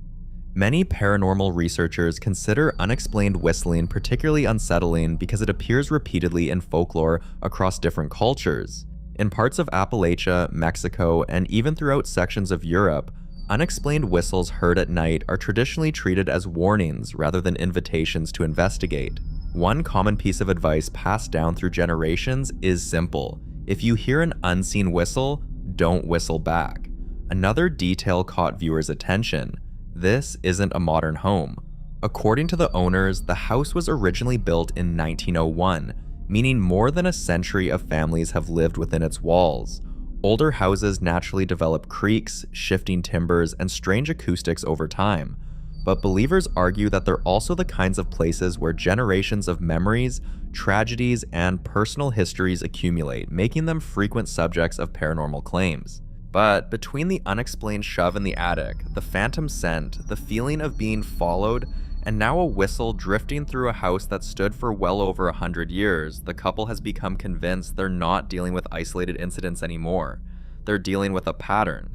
Many paranormal researchers consider unexplained whistling particularly unsettling because it appears repeatedly in folklore across different cultures. In parts of Appalachia, Mexico, and even throughout sections of Europe, unexplained whistles heard at night are traditionally treated as warnings rather than invitations to investigate. One common piece of advice passed down through generations is simple. If you hear an unseen whistle, don't whistle back. Another detail caught viewers' attention. This isn't a modern home. According to the owners, the house was originally built in 1901, meaning more than a century of families have lived within its walls. Older houses naturally develop creaks, shifting timbers, and strange acoustics over time. But believers argue that they're also the kinds of places where generations of memories, tragedies, and personal histories accumulate, making them frequent subjects of paranormal claims. But between the unexplained shove in the attic, the phantom scent, the feeling of being followed, and now a whistle drifting through a house that stood for well over 100 years, the couple has become convinced they're not dealing with isolated incidents anymore. They're dealing with a pattern.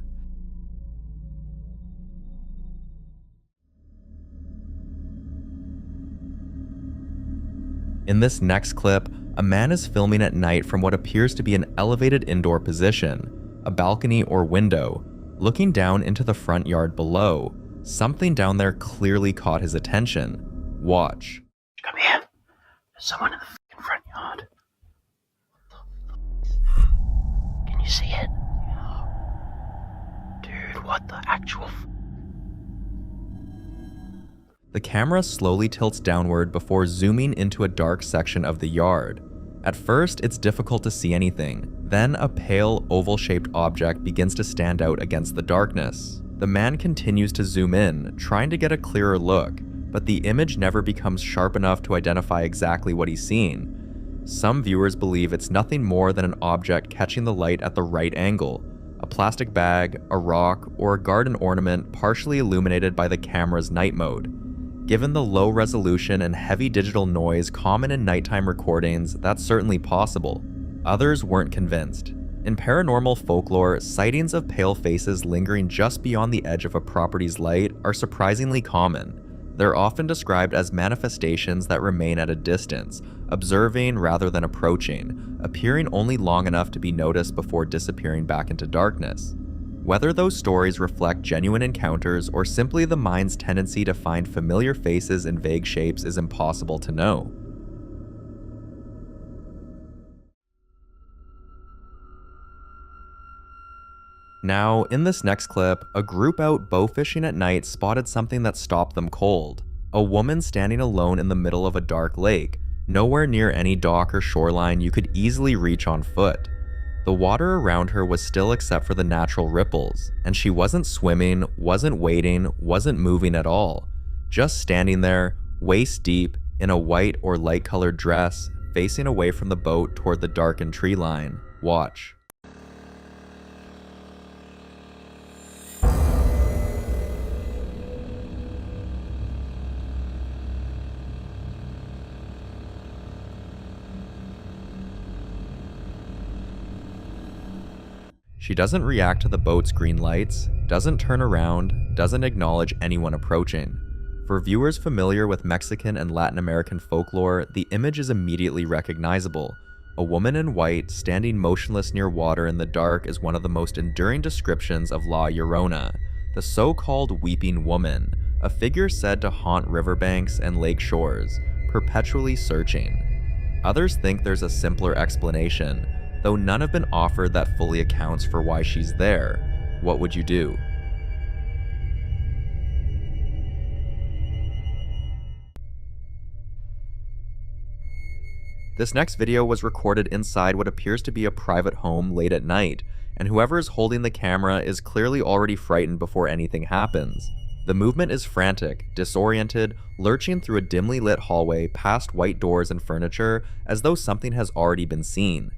In this next clip, a man is filming at night from what appears to be an elevated indoor position, a balcony or window, looking down into the front yard below. Something down there clearly caught his attention. Watch. Come here. There's someone in the fucking front yard. Can you see it? Dude, what the actual The camera slowly tilts downward before zooming into a dark section of the yard. At first, it's difficult to see anything. Then a pale, oval-shaped object begins to stand out against the darkness. The man continues to zoom in, trying to get a clearer look, but the image never becomes sharp enough to identify exactly what he's seeing. Some viewers believe it's nothing more than an object catching the light at the right angle, a plastic bag, a rock, or a garden ornament partially illuminated by the camera's night mode. Given the low resolution and heavy digital noise common in nighttime recordings, that's certainly possible. Others weren't convinced. In paranormal folklore, sightings of pale faces lingering just beyond the edge of a property's light are surprisingly common. They're often described as manifestations that remain at a distance, observing rather than approaching, appearing only long enough to be noticed before disappearing back into darkness. Whether those stories reflect genuine encounters or simply the mind's tendency to find familiar faces in vague shapes is impossible to know. Now, in this next clip, a group out bow fishing at night spotted something that stopped them cold. A woman standing alone in the middle of a dark lake, nowhere near any dock or shoreline you could easily reach on foot. The water around her was still except for the natural ripples, and she wasn't swimming, wasn't wading, wasn't moving at all. Just standing there, waist deep, in a white or light-colored dress, facing away from the boat toward the darkened tree line. Watch. She doesn't react to the boat's green lights, doesn't turn around, doesn't acknowledge anyone approaching. For viewers familiar with Mexican and Latin American folklore, the image is immediately recognizable. A woman in white, standing motionless near water in the dark is one of the most enduring descriptions of La Llorona, the so-called weeping woman, a figure said to haunt riverbanks and lake shores, perpetually searching. Others think there's a simpler explanation, though none have been offered that fully accounts for why she's there. What would you do? This next video was recorded inside what appears to be a private home late at night, and whoever is holding the camera is clearly already frightened before anything happens. The movement is frantic, disoriented, lurching through a dimly lit hallway past white doors and furniture as though something has already been seen.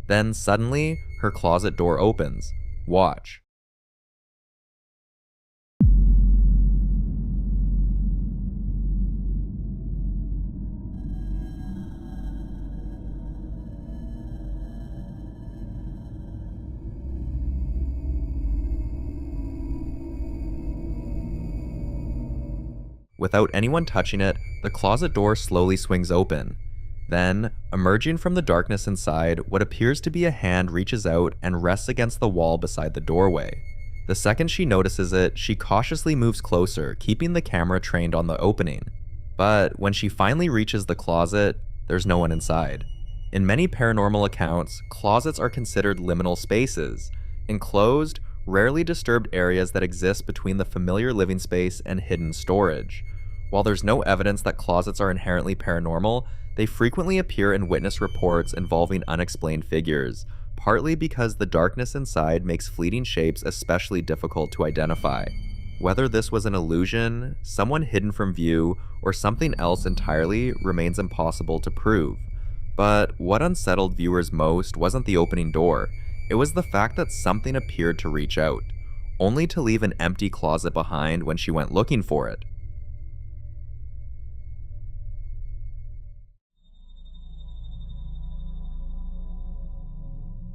Then, suddenly, her closet door opens. Watch. Without anyone touching it, the closet door slowly swings open. Then, emerging from the darkness inside, what appears to be a hand reaches out and rests against the wall beside the doorway. The second she notices it, she cautiously moves closer, keeping the camera trained on the opening. But when she finally reaches the closet, there's no one inside. In many paranormal accounts, closets are considered liminal spaces, enclosed, rarely disturbed areas that exist between the familiar living space and hidden storage. While there's no evidence that closets are inherently paranormal, they frequently appear in witness reports involving unexplained figures, partly because the darkness inside makes fleeting shapes especially difficult to identify. Whether this was an illusion, someone hidden from view, or something else entirely remains impossible to prove. But what unsettled viewers most wasn't the opening door, it was the fact that something appeared to reach out, only to leave an empty closet behind when she went looking for it.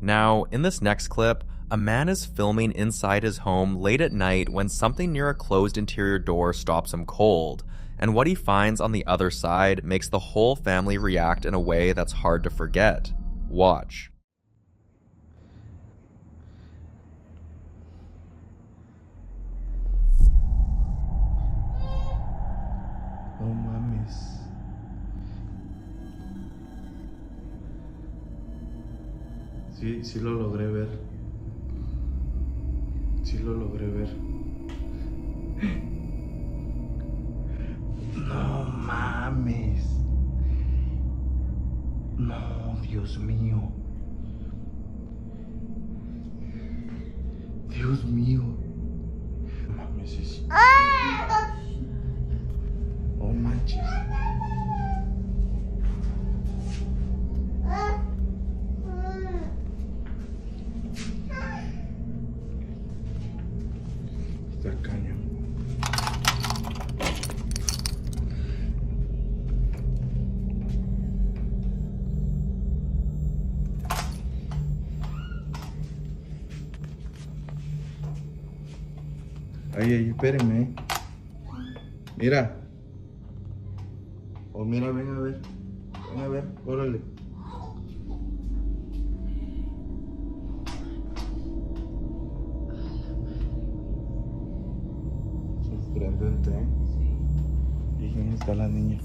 Now, in this next clip, a man is filming inside his home late at night when something near a closed interior door stops him cold, and what he finds on the other side makes the whole family react in a way that's hard to forget. Watch. No mames. Sí lo logré ver. Sí lo logré ver. No mames. No, Dios mío. Dios mío. No mames, es... Oh manches. Está cañón. Ay, espérenme. Mira. Oh, mira, ven a ver. Ven a ver, órale. Sorprendente, ¿eh? ¿Y quién está la niña?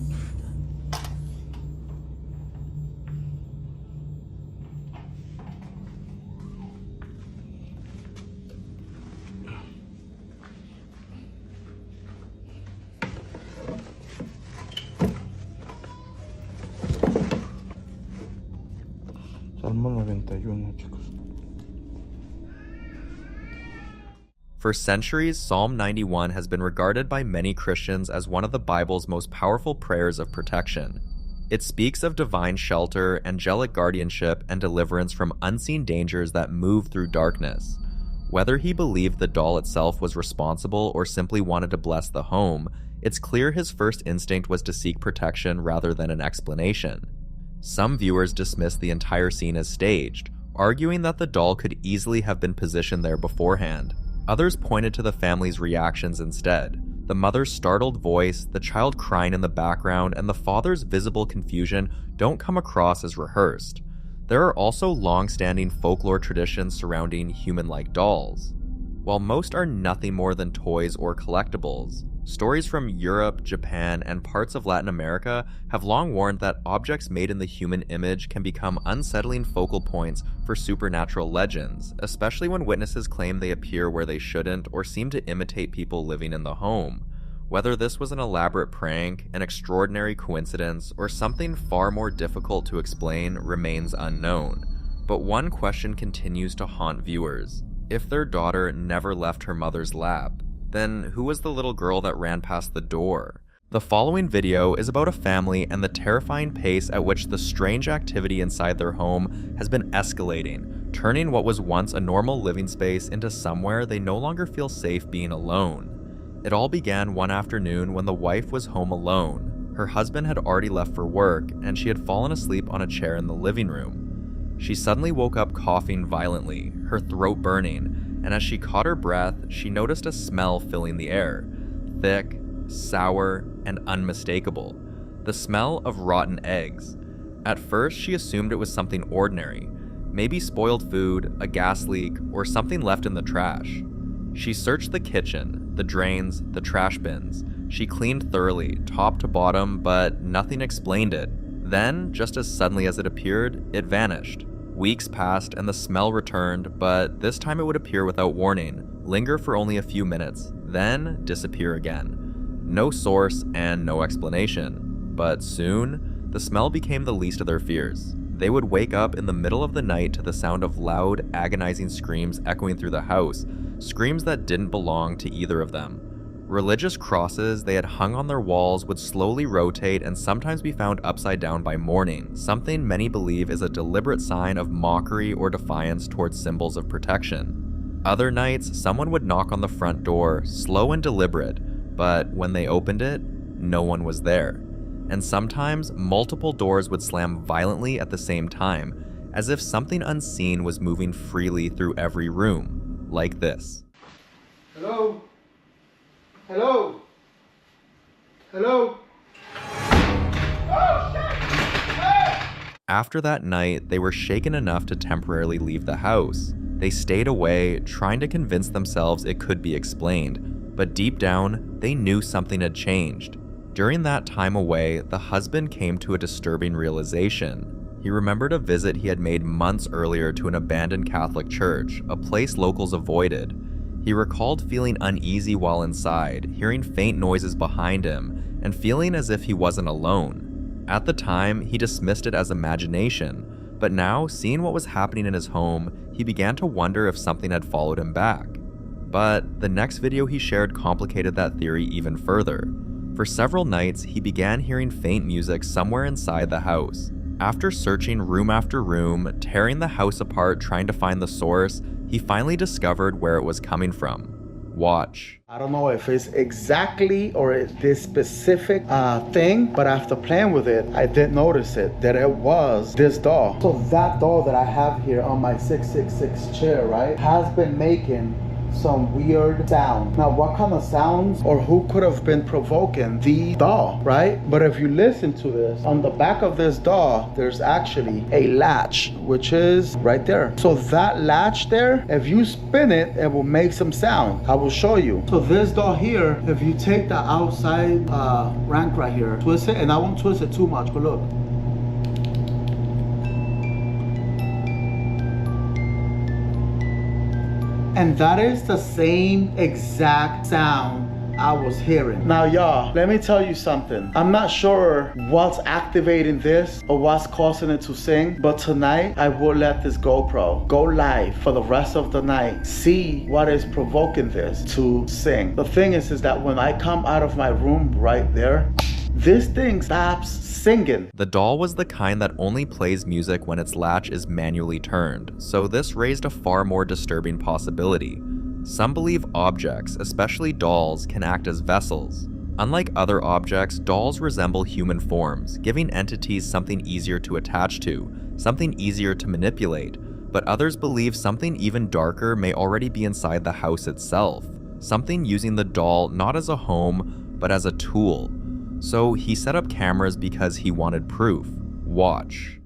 Salmo 91, chicos. For centuries, Psalm 91 has been regarded by many Christians as one of the Bible's most powerful prayers of protection. It speaks of divine shelter, angelic guardianship, and deliverance from unseen dangers that move through darkness. Whether he believed the doll itself was responsible or simply wanted to bless the home, it's clear his first instinct was to seek protection rather than an explanation. Some viewers dismissed the entire scene as staged, arguing that the doll could easily have been positioned there beforehand. Others pointed to the family's reactions instead. The mother's startled voice, the child crying in the background, and the father's visible confusion don't come across as rehearsed. There are also long-standing folklore traditions surrounding human-like dolls. While most are nothing more than toys or collectibles, stories from Europe, Japan, and parts of Latin America have long warned that objects made in the human image can become unsettling focal points for supernatural legends, especially when witnesses claim they appear where they shouldn't or seem to imitate people living in the home. Whether this was an elaborate prank, an extraordinary coincidence, or something far more difficult to explain remains unknown. But one question continues to haunt viewers. If their daughter never left her mother's lap, then who was the little girl that ran past the door? The following video is about a family and the terrifying pace at which the strange activity inside their home has been escalating, turning what was once a normal living space into somewhere they no longer feel safe being alone. It all began one afternoon when the wife was home alone. Her husband had already left for work, and she had fallen asleep on a chair in the living room. She suddenly woke up coughing violently, her throat burning, and as she caught her breath, she noticed a smell filling the air. Thick, sour, and unmistakable. The smell of rotten eggs. At first, she assumed it was something ordinary. Maybe spoiled food, a gas leak, or something left in the trash. She searched the kitchen, the drains, the trash bins. She cleaned thoroughly, top to bottom, but nothing explained it. Then, just as suddenly as it appeared, it vanished. Weeks passed and the smell returned, but this time it would appear without warning, linger for only a few minutes, then disappear again. No source and no explanation. But soon, the smell became the least of their fears. They would wake up in the middle of the night to the sound of loud, agonizing screams echoing through the house, screams that didn't belong to either of them. Religious crosses they had hung on their walls would slowly rotate and sometimes be found upside down by morning, something many believe is a deliberate sign of mockery or defiance towards symbols of protection. Other nights, someone would knock on the front door, slow and deliberate, but when they opened it, no one was there. And sometimes, multiple doors would slam violently at the same time, as if something unseen was moving freely through every room, like this. Hello? Hello? Hello? Oh, shit! Hey! After that night, they were shaken enough to temporarily leave the house. They stayed away, trying to convince themselves it could be explained, but deep down, they knew something had changed. During that time away, the husband came to a disturbing realization. He remembered a visit he had made months earlier to an abandoned Catholic church, a place locals avoided. He recalled feeling uneasy while inside, hearing faint noises behind him, and feeling as if he wasn't alone. At the time, he dismissed it as imagination, but now, seeing what was happening in his home, he began to wonder if something had followed him back. But the next video he shared complicated that theory even further. For several nights, he began hearing faint music somewhere inside the house. After searching room after room, tearing the house apart trying to find the source, he finally discovered where it was coming from. Watch. I don't know if it's exactly or this specific thing, but after playing with it, I did notice it, that it was this doll. So that doll that I have here on my 666 chair, right, has been making some weird sound. Now, what kind of sounds or who could have been provoking the doll, right? But if you listen to this, on the back of this doll, there's actually a latch, which is right there. So that latch there, if you spin it, it will make some sound. I will show you. So this doll here, if you take the outside rank right here, twist it, and I won't twist it too much, but look. And that is the same exact sound I was hearing. Now y'all, let me tell you something. I'm not sure what's activating this or what's causing it to sing, but tonight I will let this GoPro go live for the rest of the night. See what is provoking this to sing. The thing is that when I come out of my room right there, this thing stops singing. The doll was the kind that only plays music when its latch is manually turned, so this raised a far more disturbing possibility. Some believe objects, especially dolls, can act as vessels. Unlike other objects, dolls resemble human forms, giving entities something easier to attach to, something easier to manipulate, but others believe something even darker may already be inside the house itself, something using the doll not as a home, but as a tool. So he set up cameras because he wanted proof. Watch.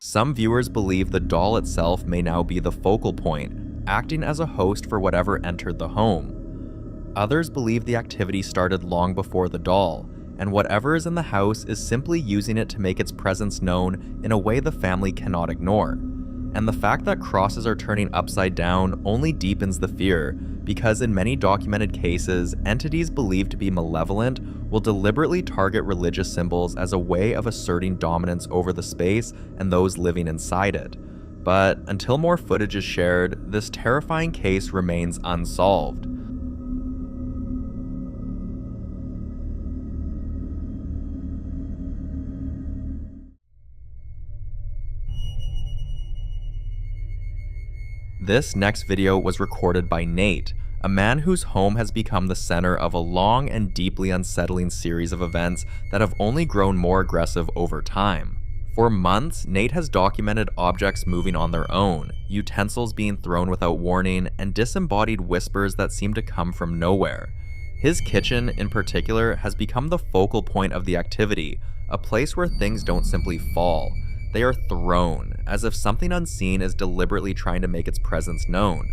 Some viewers believe the doll itself may now be the focal point, acting as a host for whatever entered the home. Others believe the activity started long before the doll, and whatever is in the house is simply using it to make its presence known in a way the family cannot ignore. And the fact that crosses are turning upside down only deepens the fear, because in many documented cases, entities believed to be malevolent will deliberately target religious symbols as a way of asserting dominance over the space and those living inside it. But until more footage is shared, this terrifying case remains unsolved. This next video was recorded by Nate, a man whose home has become the center of a long and deeply unsettling series of events that have only grown more aggressive over time. For months, Nate has documented objects moving on their own, utensils being thrown without warning, and disembodied whispers that seem to come from nowhere. His kitchen, in particular, has become the focal point of the activity, a place where things don't simply fall. They are thrown, as if something unseen is deliberately trying to make its presence known.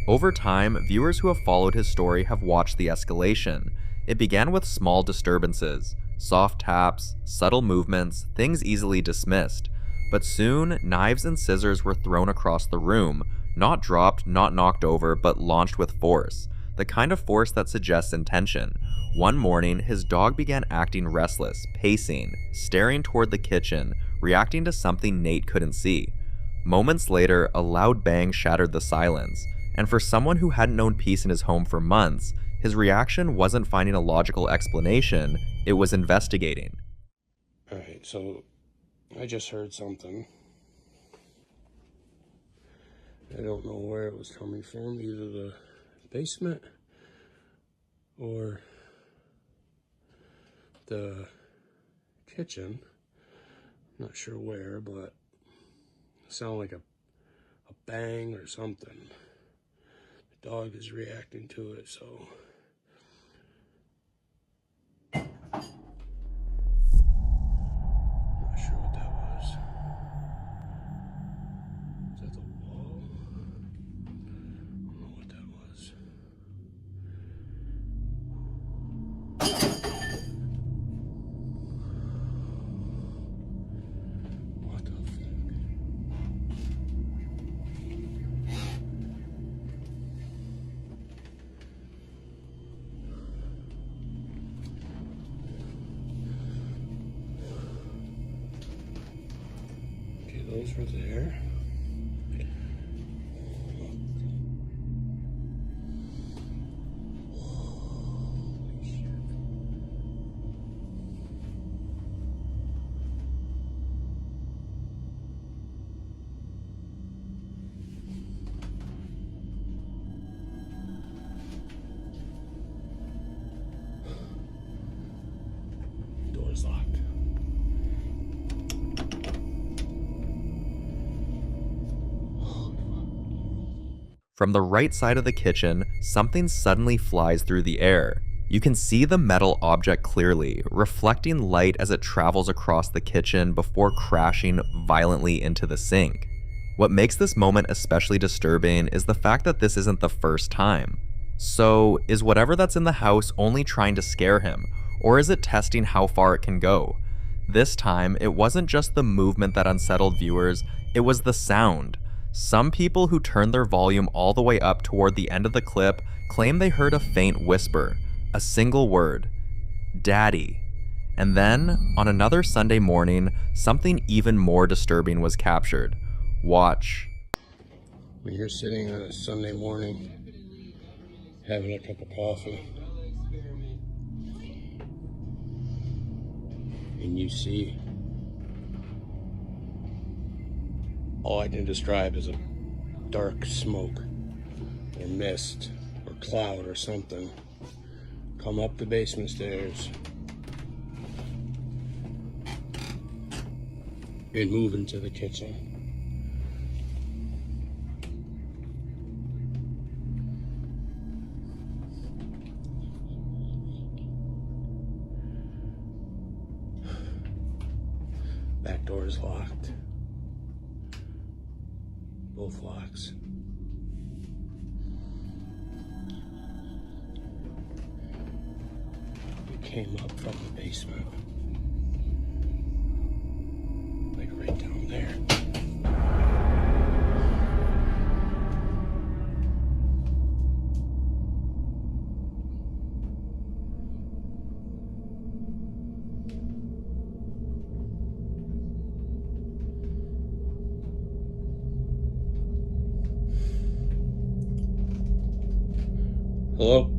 Over time, viewers who have followed his story have watched the escalation. It began with small disturbances, soft taps, subtle movements, things easily dismissed. But soon, knives and scissors were thrown across the room, not dropped, not knocked over, but launched with force. The kind of force that suggests intention. One morning, his dog began acting restless, pacing, staring toward the kitchen, reacting to something Nate couldn't see. Moments later, a loud bang shattered the silence, and for someone who hadn't known peace in his home for months, his reaction wasn't finding a logical explanation, it was investigating. Alright, so I just heard something. I don't know where it was coming from, either the basement or the kitchen. Not sure where, but it sounded like a bang or something. The dog is reacting to it, so. Not sure what that was. Is that the wall? I don't know what that was. What the fuck? Okay, those were there. Door's locked. From the right side of the kitchen, something suddenly flies through the air. You can see the metal object clearly, reflecting light as it travels across the kitchen before crashing violently into the sink. What makes this moment especially disturbing is the fact that this isn't the first time. So, is whatever that's in the house only trying to scare him, or is it testing how far it can go? This time, it wasn't just the movement that unsettled viewers, it was the sound. Some people who turned their volume all the way up toward the end of the clip claim they heard a faint whisper, a single word, "Daddy." And then, on another Sunday morning, something even more disturbing was captured. Watch. When you're sitting on a Sunday morning, having a cup of coffee, and you see all I can describe as a dark smoke or mist or cloud or something come up the basement stairs and move into the kitchen. Back door is locked. Both locks. It came up from the basement. Like right down there. Hello?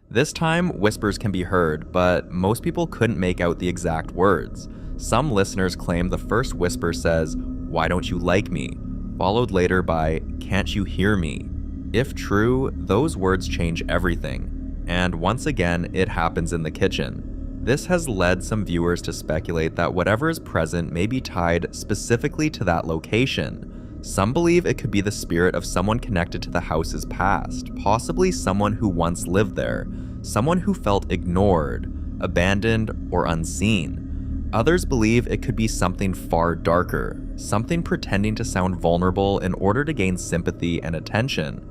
This time, whispers can be heard, but most people couldn't make out the exact words. Some listeners claim the first whisper says, "Why don't you like me?" followed later by, "Can't you hear me?" If true, those words change everything. And once again, it happens in the kitchen. This has led some viewers to speculate that whatever is present may be tied specifically to that location. Some believe it could be the spirit of someone connected to the house's past, possibly someone who once lived there, someone who felt ignored, abandoned, or unseen. Others believe it could be something far darker, something pretending to sound vulnerable in order to gain sympathy and attention.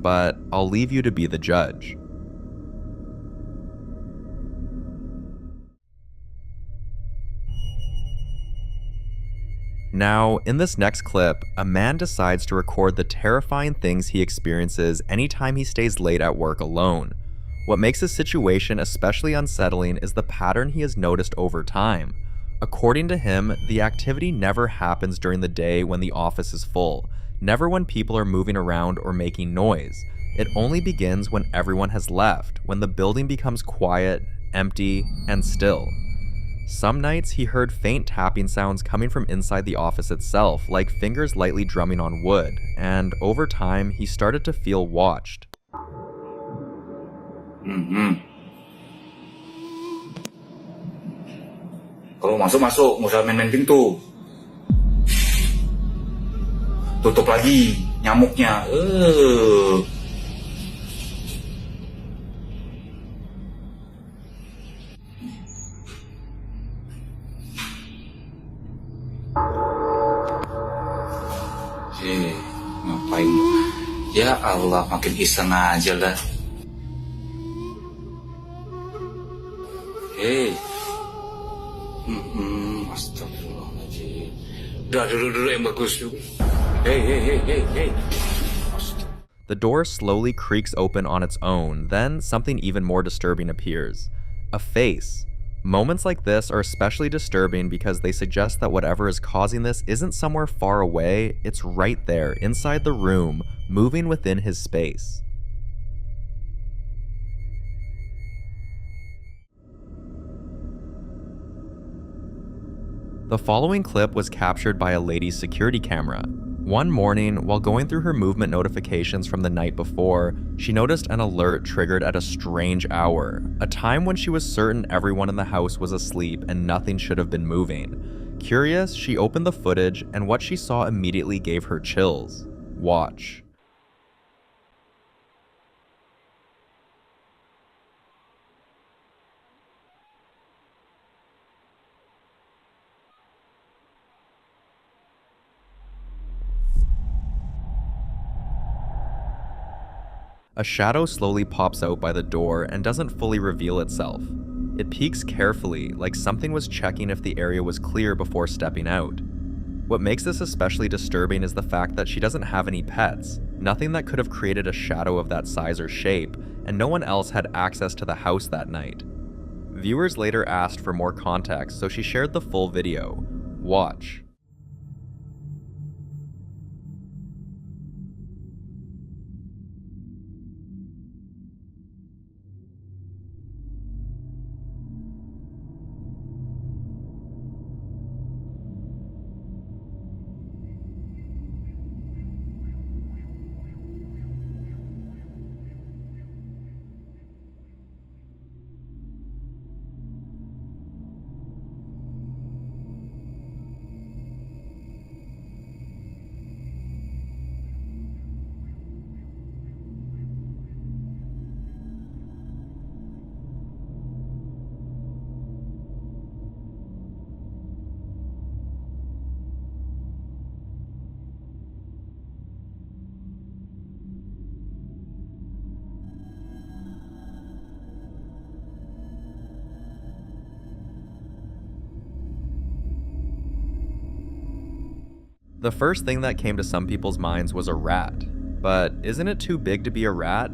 But I'll leave you to be the judge. Now, in this next clip, a man decides to record the terrifying things he experiences anytime he stays late at work alone. What makes his situation especially unsettling is the pattern he has noticed over time. According to him, the activity never happens during the day when the office is full, never when people are moving around or making noise. It only begins when everyone has left, when the building becomes quiet, empty, and still. Some nights he heard faint tapping sounds coming from inside the office itself, like fingers lightly drumming on wood, and over time he started to feel watched. Ayo, masuk, nggak usah main-main pintu. Tutup lagi nyamuknya. Ngapain? Ya Allah, makin iseng aja lah. Hei. Astagfirullahaladzim. Udah dulu yang bagus. Hey. The door slowly creaks open on its own, then something even more disturbing appears. A face. Moments like this are especially disturbing because they suggest that whatever is causing this isn't somewhere far away, it's right there, inside the room, moving within his space. The following clip was captured by a lady's security camera. One morning, while going through her movement notifications from the night before, she noticed an alert triggered at a strange hour, a time when she was certain everyone in the house was asleep and nothing should have been moving. Curious, she opened the footage, and what she saw immediately gave her chills. Watch. A shadow slowly pops out by the door and doesn't fully reveal itself. It peeks carefully, like something was checking if the area was clear before stepping out. What makes this especially disturbing is the fact that she doesn't have any pets, nothing that could have created a shadow of that size or shape, and no one else had access to the house that night. Viewers later asked for more context, so she shared the full video. Watch. The first thing that came to some people's minds was a rat. But isn't it too big to be a rat?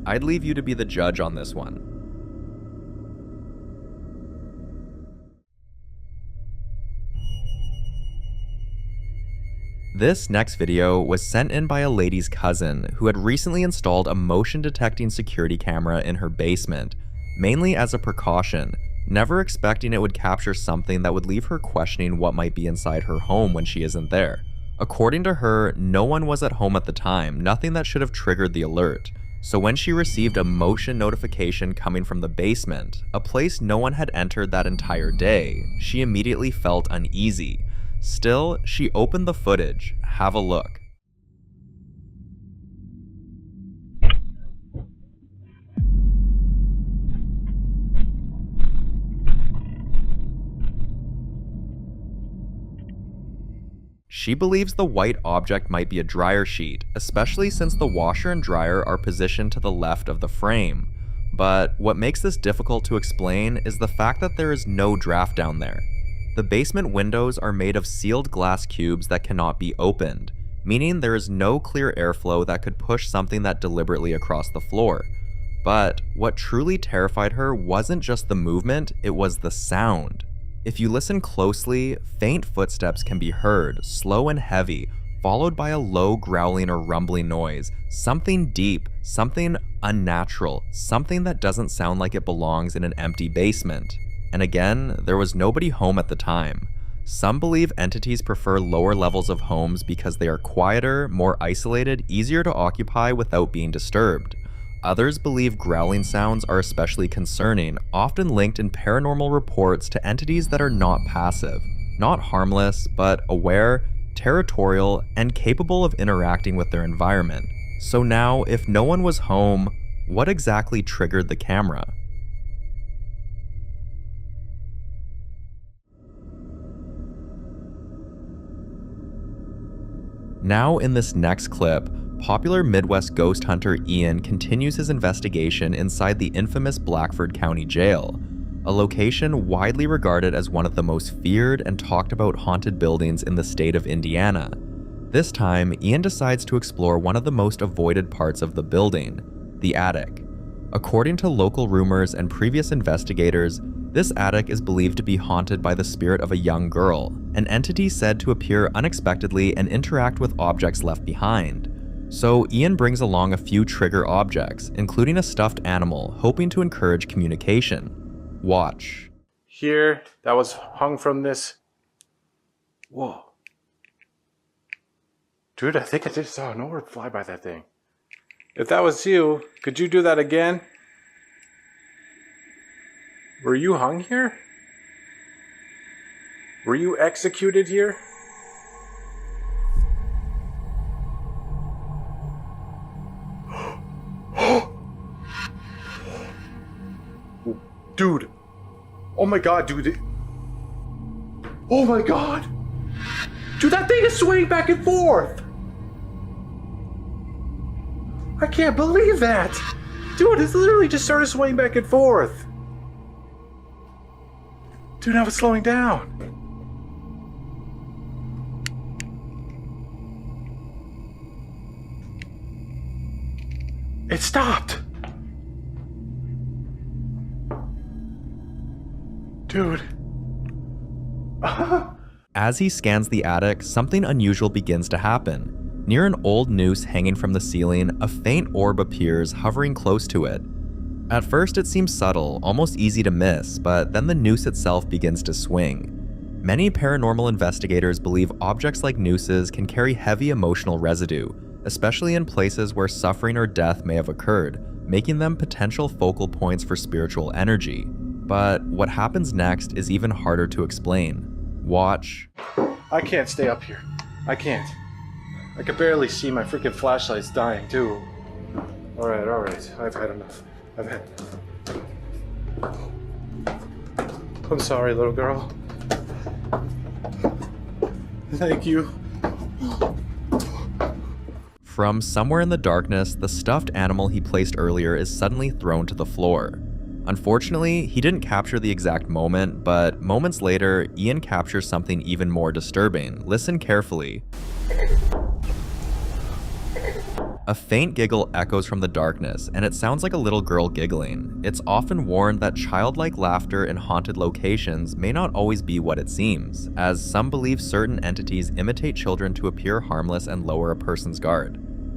I'd leave you to be the judge on this one. This next video was sent in by a lady's cousin who had recently installed a motion detecting security camera in her basement, mainly as a precaution, never expecting it would capture something that would leave her questioning what might be inside her home when she isn't there. According to her, no one was at home at the time, nothing that should have triggered the alert. So when she received a motion notification coming from the basement, a place no one had entered that entire day, she immediately felt uneasy. Still, she opened the footage. Have a look. She believes the white object might be a dryer sheet, especially since the washer and dryer are positioned to the left of the frame. But what makes this difficult to explain is the fact that there is no draft down there. The basement windows are made of sealed glass cubes that cannot be opened, meaning there is no clear airflow that could push something that deliberately across the floor. But what truly terrified her wasn't just the movement, it was the sound. If you listen closely, faint footsteps can be heard, slow and heavy, followed by a low growling or rumbling noise, something deep, something unnatural, something that doesn't sound like it belongs in an empty basement. And again, there was nobody home at the time. Some believe entities prefer lower levels of homes because they are quieter, more isolated, easier to occupy without being disturbed. Others believe growling sounds are especially concerning, often linked in paranormal reports to entities that are not passive, not harmless, but aware, territorial, and capable of interacting with their environment. So now, if no one was home, what exactly triggered the camera? Now in this next clip, popular Midwest ghost hunter Ian continues his investigation inside the infamous Blackford County Jail, a location widely regarded as one of the most feared and talked about haunted buildings in the state of Indiana. This time, Ian decides to explore one of the most avoided parts of the building, the attic. According to local rumors and previous investigators, this attic is believed to be haunted by the spirit of a young girl, an entity said to appear unexpectedly and interact with objects left behind. So Ian brings along a few trigger objects, including a stuffed animal, hoping to encourage communication. Watch. Here, that was hung from this. Whoa. Dude, I think I just saw an orb fly by that thing. If that was you, could you do that again? Were you hung here? Were you executed here? Dude. Oh my god, dude. Oh my god. Dude, that thing is swaying back and forth. I can't believe that. Dude, it's literally just started swaying back and forth. Dude, now it's slowing down. It stopped. Dude. As he scans the attic, something unusual begins to happen. Near an old noose hanging from the ceiling, a faint orb appears, hovering close to it. At first it seems subtle, almost easy to miss, but then the noose itself begins to swing. Many paranormal investigators believe objects like nooses can carry heavy emotional residue, especially in places where suffering or death may have occurred, making them potential focal points for spiritual energy. But what happens next is even harder to explain. Watch. I can't stay up here. I can't. I can barely see, my freaking flashlight's dying too. Alright. I've had enough. I'm sorry, little girl. Thank you. From somewhere in the darkness, the stuffed animal he placed earlier is suddenly thrown to the floor. Unfortunately, he didn't capture the exact moment, but moments later, Ian captures something even more disturbing. Listen carefully. A faint giggle echoes from the darkness, and it sounds like a little girl giggling. It's often warned that childlike laughter in haunted locations may not always be what it seems, as some believe certain entities imitate children to appear harmless and lower a person's guard.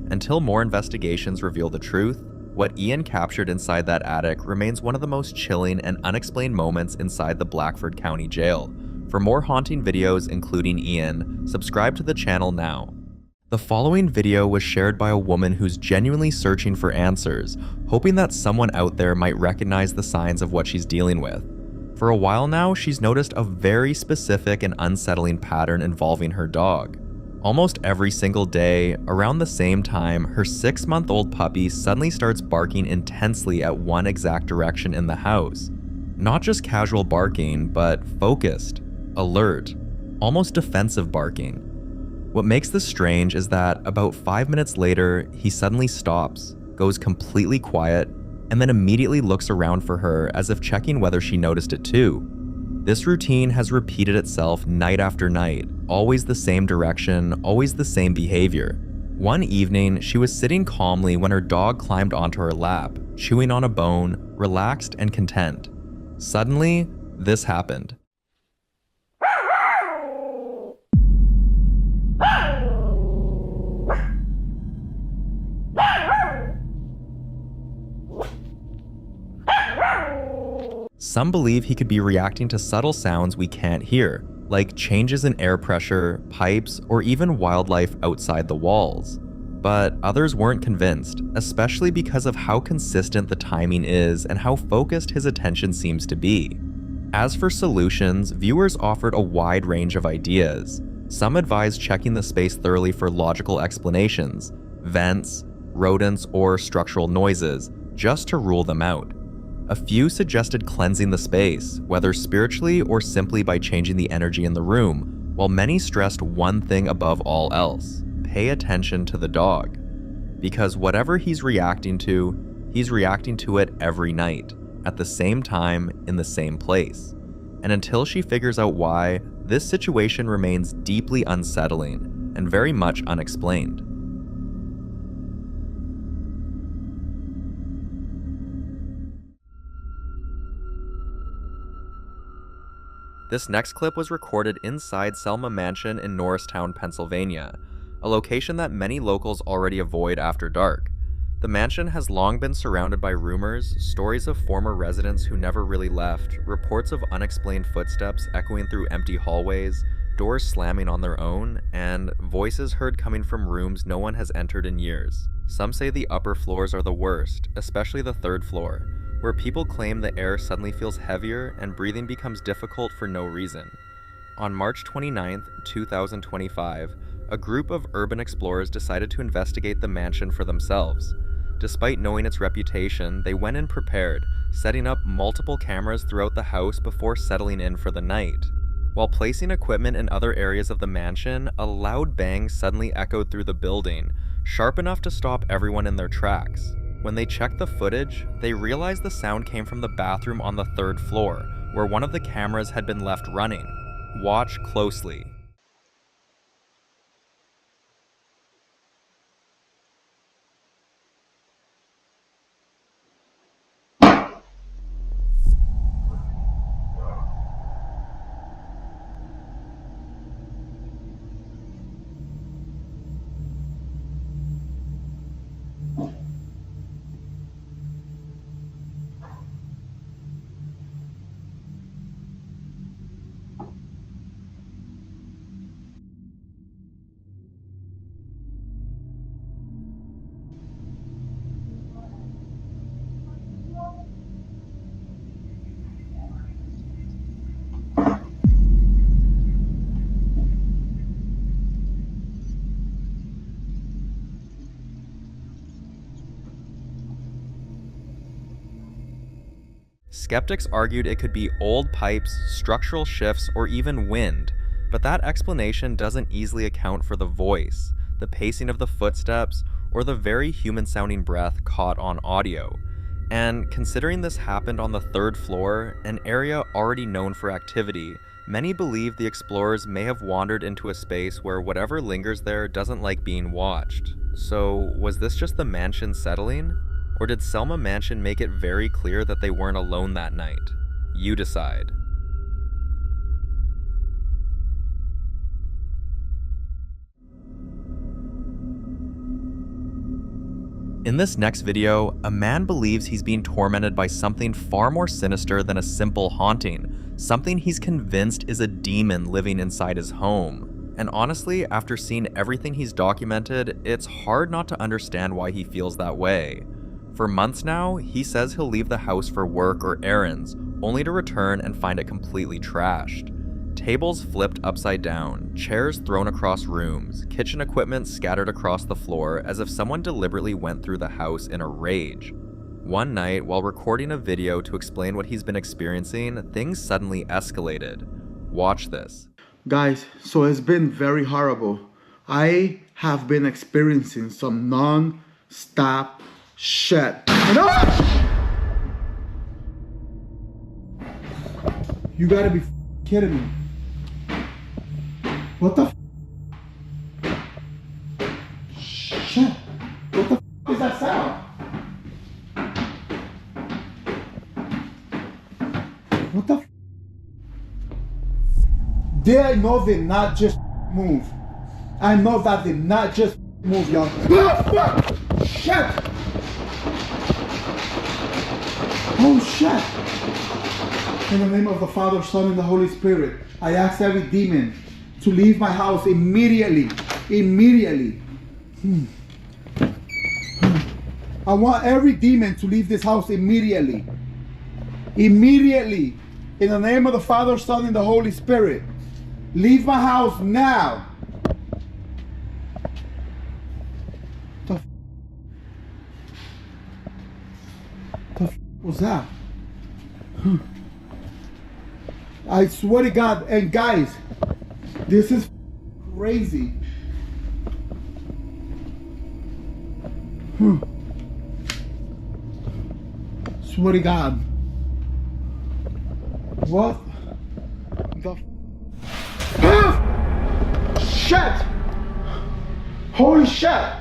Until more investigations reveal the truth, what Ian captured inside that attic remains one of the most chilling and unexplained moments inside the Blackford County Jail. For more haunting videos including Ian, subscribe to the channel now. The following video was shared by a woman who's genuinely searching for answers, hoping that someone out there might recognize the signs of what she's dealing with. For a while now, she's noticed a very specific and unsettling pattern involving her dog. Almost every single day, around the same time, her 6-month-old puppy suddenly starts barking intensely at one exact direction in the house. Not just casual barking, but focused, alert, almost defensive barking. What makes this strange is that about 5 minutes later, he suddenly stops, goes completely quiet, and then immediately looks around for her as if checking whether she noticed it too. This routine has repeated itself night after night, always the same direction, always the same behavior. One evening, she was sitting calmly when her dog climbed onto her lap, chewing on a bone, relaxed and content. Suddenly, this happened. Some believe he could be reacting to subtle sounds we can't hear, like changes in air pressure, pipes, or even wildlife outside the walls. but others weren't convinced, especially because of how consistent the timing is and how focused his attention seems to be. As for solutions, viewers offered a wide range of ideas. Some advised checking the space thoroughly for logical explanations, vents, rodents, or structural noises, just to rule them out. A few suggested cleansing the space, whether spiritually or simply by changing the energy in the room, while many stressed one thing above all else: pay attention to the dog. Because whatever he's reacting to it every night, at the same time, in the same place. And until she figures out why, this situation remains deeply unsettling and very much unexplained. This next clip was recorded inside Selma Mansion in Norristown, Pennsylvania, a location that many locals already avoid after dark. The mansion has long been surrounded by rumors, stories of former residents who never really left, reports of unexplained footsteps echoing through empty hallways, doors slamming on their own, and voices heard coming from rooms no one has entered in years. Some say the upper floors are the worst, especially the third floor, where people claim the air suddenly feels heavier and breathing becomes difficult for no reason. On March 29, 2025, a group of urban explorers decided to investigate the mansion for themselves. Despite knowing its reputation, they went in prepared, setting up multiple cameras throughout the house before settling in for the night. While placing equipment in other areas of the mansion, a loud bang suddenly echoed through the building, sharp enough to stop everyone in their tracks. When they checked the footage, they realized the sound came from the bathroom on the third floor, where one of the cameras had been left running. Watch closely. Skeptics argued it could be old pipes, structural shifts, or even wind, but that explanation doesn't easily account for the voice, the pacing of the footsteps, or the very human-sounding breath caught on audio. And considering this happened on the third floor, an area already known for activity, many believe the explorers may have wandered into a space where whatever lingers there doesn't like being watched. So, was this just the mansion settling? Or did Selma Mansion make it very clear that they weren't alone that night? You decide. In this next video, a man believes he's being tormented by something far more sinister than a simple haunting, something he's convinced is a demon living inside his home. And honestly, after seeing everything he's documented, it's hard not to understand why he feels that way. For months now, he says he'll leave the house for work or errands, only to return and find it completely trashed. Tables flipped upside down, chairs thrown across rooms, kitchen equipment scattered across the floor as if someone deliberately went through the house in a rage. One night, while recording a video to explain what he's been experiencing, things suddenly escalated. Watch this. Guys, so it's been very horrible. I have been experiencing some non-stop shit. You gotta be kidding me. What the shit? What the is that sound? What the They know they not just move. I know that they not just move, y'all. Shit! Oh shit! In the name of the Father, Son, and the Holy Spirit, I ask every demon to leave my house immediately. Immediately. I want every demon to leave this house immediately. Immediately. In the name of the Father, Son, and the Holy Spirit. Leave my house now. The was that? I swear to God, and guys, this is crazy. Swear to God. What the shit? Holy shit!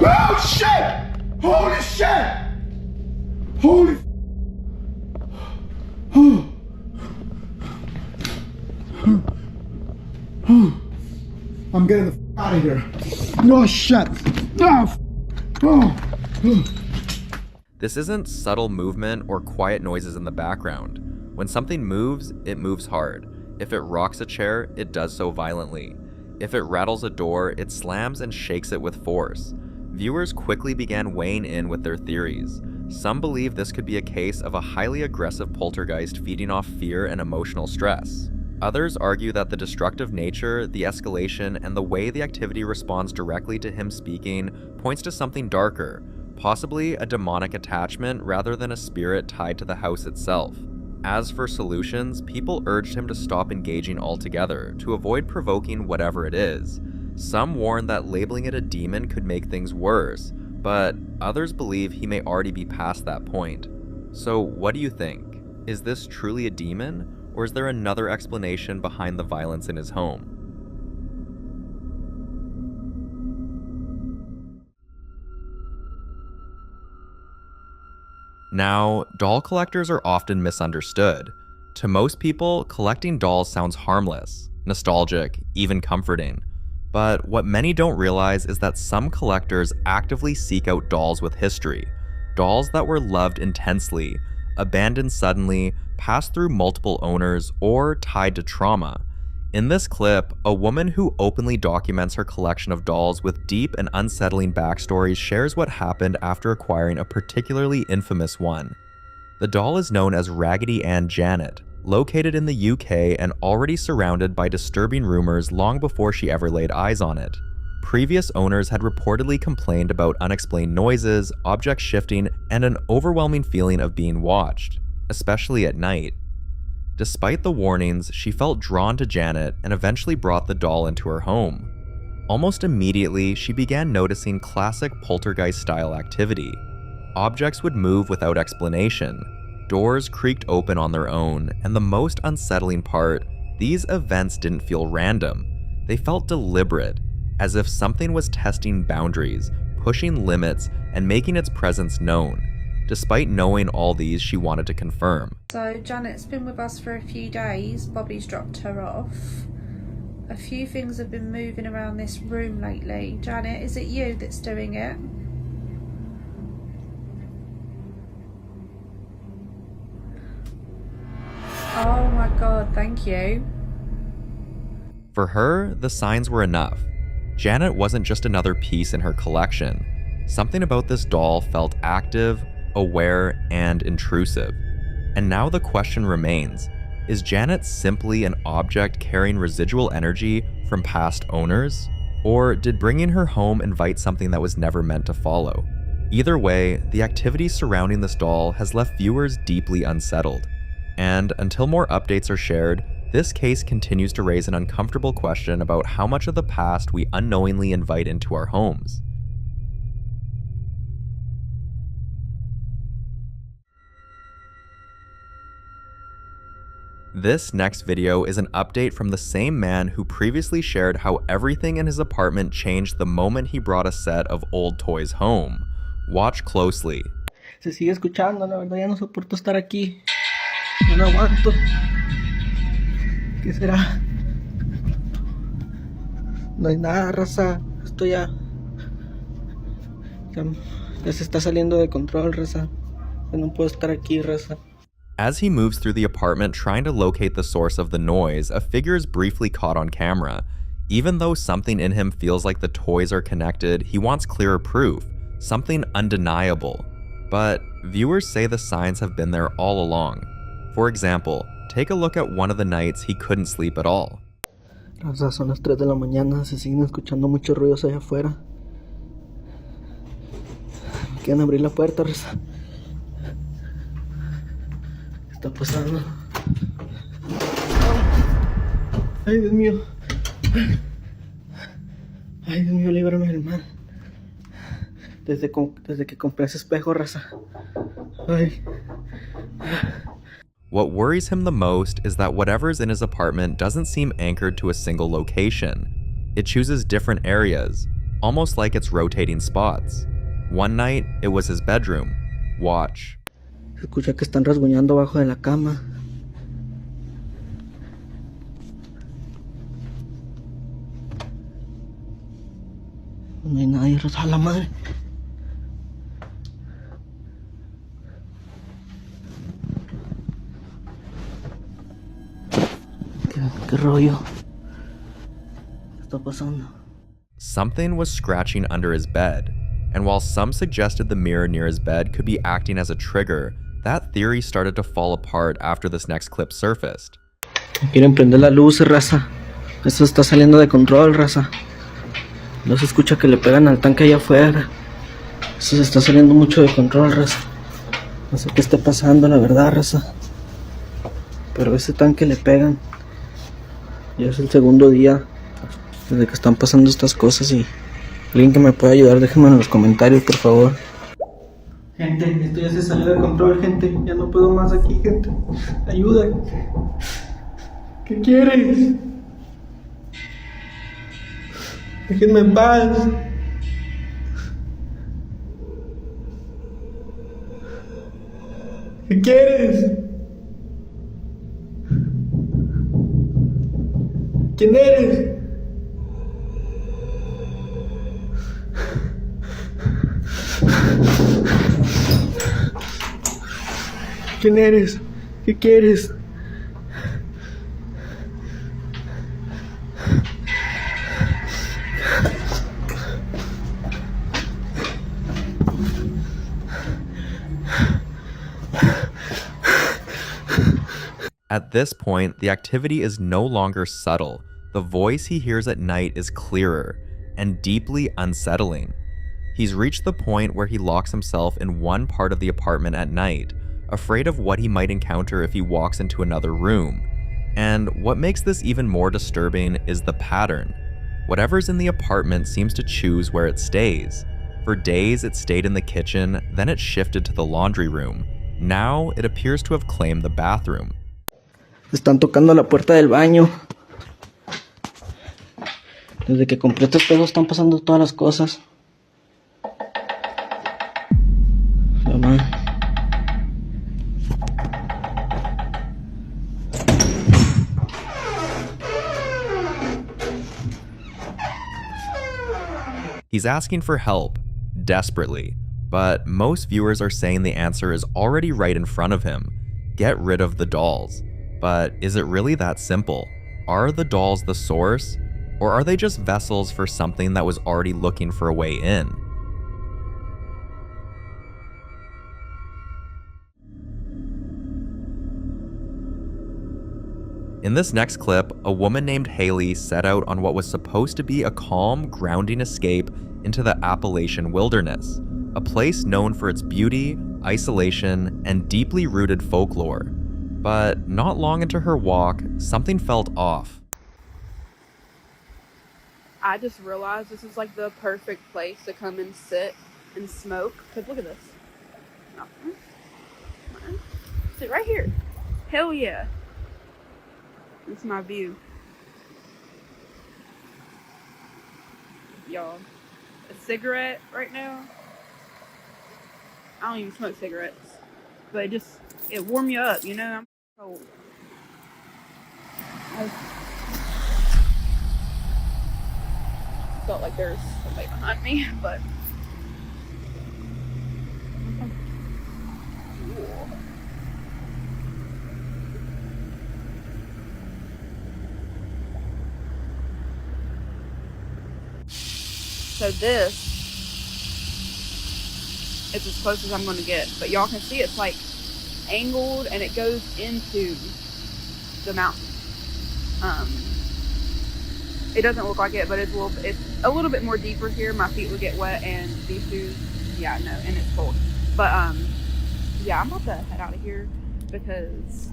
Oh shit! Holy shit! Holy I'm getting the out of here. No shit. This isn't subtle movement or quiet noises in the background. When something moves, it moves hard. If it rocks a chair, it does so violently. If it rattles a door, it slams and shakes it with force. Viewers quickly began weighing in with their theories. Some believe this could be a case of a highly aggressive poltergeist feeding off fear and emotional stress. Others argue that the destructive nature, the escalation, and the way the activity responds directly to him speaking points to something darker, possibly a demonic attachment rather than a spirit tied to the house itself. As for solutions, people urged him to stop engaging altogether, to avoid provoking whatever it is. Some warned that labeling it a demon could make things worse, but others believe he may already be past that point. So what do you think? Is this truly a demon, or is there another explanation behind the violence in his home? Now, doll collectors are often misunderstood. To most people, collecting dolls sounds harmless, nostalgic, even comforting. But what many don't realize is that some collectors actively seek out dolls with history. Dolls that were loved intensely, abandoned suddenly, passed through multiple owners, or tied to trauma. In this clip, a woman who openly documents her collection of dolls with deep and unsettling backstories shares what happened after acquiring a particularly infamous one. The doll is known as Raggedy Ann Janet, located in the UK and already surrounded by disturbing rumors long before she ever laid eyes on it. Previous owners had reportedly complained about unexplained noises, object shifting, and an overwhelming feeling of being watched, especially at night. Despite the warnings, she felt drawn to Janet and eventually brought the doll into her home. Almost immediately, she began noticing classic poltergeist-style activity. Objects would move without explanation. Doors creaked open on their own, and the most unsettling part, these events didn't feel random. They felt deliberate, as if something was testing boundaries, pushing limits, and making its presence known. Despite knowing all these, she wanted to confirm. So Janet's been with us for a few days. Bobby's dropped her off. A few things have been moving around this room lately. Janet, is it you that's doing it? Oh my god, thank you. For her, the signs were enough. Janet wasn't just another piece in her collection. Something about this doll felt active, aware, and intrusive. And now the question remains, is Janet simply an object carrying residual energy from past owners? Or did bringing her home invite something that was never meant to follow? Either way, the activity surrounding this doll has left viewers deeply unsettled. And until more updates are shared, this case continues to raise an uncomfortable question about how much of the past we unknowingly invite into our homes. This next video is an update from the same man who previously shared how everything in his apartment changed the moment he brought a set of old toys home. Watch closely. Se sigue escuchando, la verdad ya no soporto estar aquí. Ya no aguanto. ¿Qué será? No hay nada, raza. Esto ya se está saliendo de control, raza. Ya no puedo estar aquí, raza. As he moves through the apartment trying to locate the source of the noise, a figure is briefly caught on camera. Even though something in him feels like the toys are connected, he wants clearer proof, something undeniable. But viewers say the signs have been there all along. For example, take a look at one of the nights he couldn't sleep at all. Raza, son las 3 de la mañana, se siguen escuchando muchos ruidos allá afuera. Quieren abrir la puerta, Raza. ¿Qué está pasando? Ay, Dios mío. Ay, Dios mío, líbrame del mal. Desde que compré ese espejo, Raza. Ay. What worries him the most is that whatever's in his apartment doesn't seem anchored to a single location. It chooses different areas, almost like it's rotating spots. One night, it was his bedroom. Watch. Se escucha que están rasguñando abajo de la cama. No hay nadie, Raza, a la madre. ¿Qué rollo? ¿Qué está pasando? Something was scratching under his bed, and while some suggested the mirror near his bed could be acting as a trigger, that theory started to fall apart after this next clip surfaced. Quieren prender la luz, Raza. Esto está saliendo de control, Raza. No se escucha que le pegan al tanque allá afuera. Esto se está saliendo mucho de control, Raza. No sé qué está pasando, la verdad, Raza. Pero a ese tanque le pegan. Ya es el segundo día desde que están pasando estas cosas y alguien que me pueda ayudar, déjenme en los comentarios, por favor. Gente, esto ya se salió de control, gente. Ya no puedo más aquí, gente. Ayuda. ¿Qué quieres? Déjenme en paz. ¿Qué quieres? ¿Quién eres? ¿Quién eres? ¿Qué quieres? At this point, the activity is no longer subtle. The voice he hears at night is clearer and deeply unsettling. He's reached the point where he locks himself in one part of the apartment at night, afraid of what he might encounter if he walks into another room. And what makes this even more disturbing is the pattern. Whatever's in the apartment seems to choose where it stays. For days, it stayed in the kitchen, then it shifted to the laundry room. Now, it appears to have claimed the bathroom. Están tocando la puerta del baño. Desde que compré este espejo están pasando todas las cosas. Mamá. He's asking for help, desperately, but most viewers are saying the answer is already right in front of him. Get rid of the dolls. But is it really that simple? Are the dolls the source? Or are they just vessels for something that was already looking for a way in? In this next clip, a woman named Haley set out on what was supposed to be a calm, grounding escape into the Appalachian wilderness, a place known for its beauty, isolation, and deeply rooted folklore. But not long into her walk, something felt off. I just realized this is like the perfect place to come and sit and smoke. Cause look at this. Sit right here. Hell yeah. It's my view. Y'all, a cigarette right now. I don't even smoke cigarettes, but it warm you up, you know? I'm cold. I felt like there's somebody behind me, but cool. So this is as close as I'm going to get. But y'all can see it's like angled and it goes into the mountain. It doesn't look like it, but it's a little bit more deeper here. My feet would get wet, and these shoes, yeah, no, and it's cold. But yeah, I'm about to head out of here because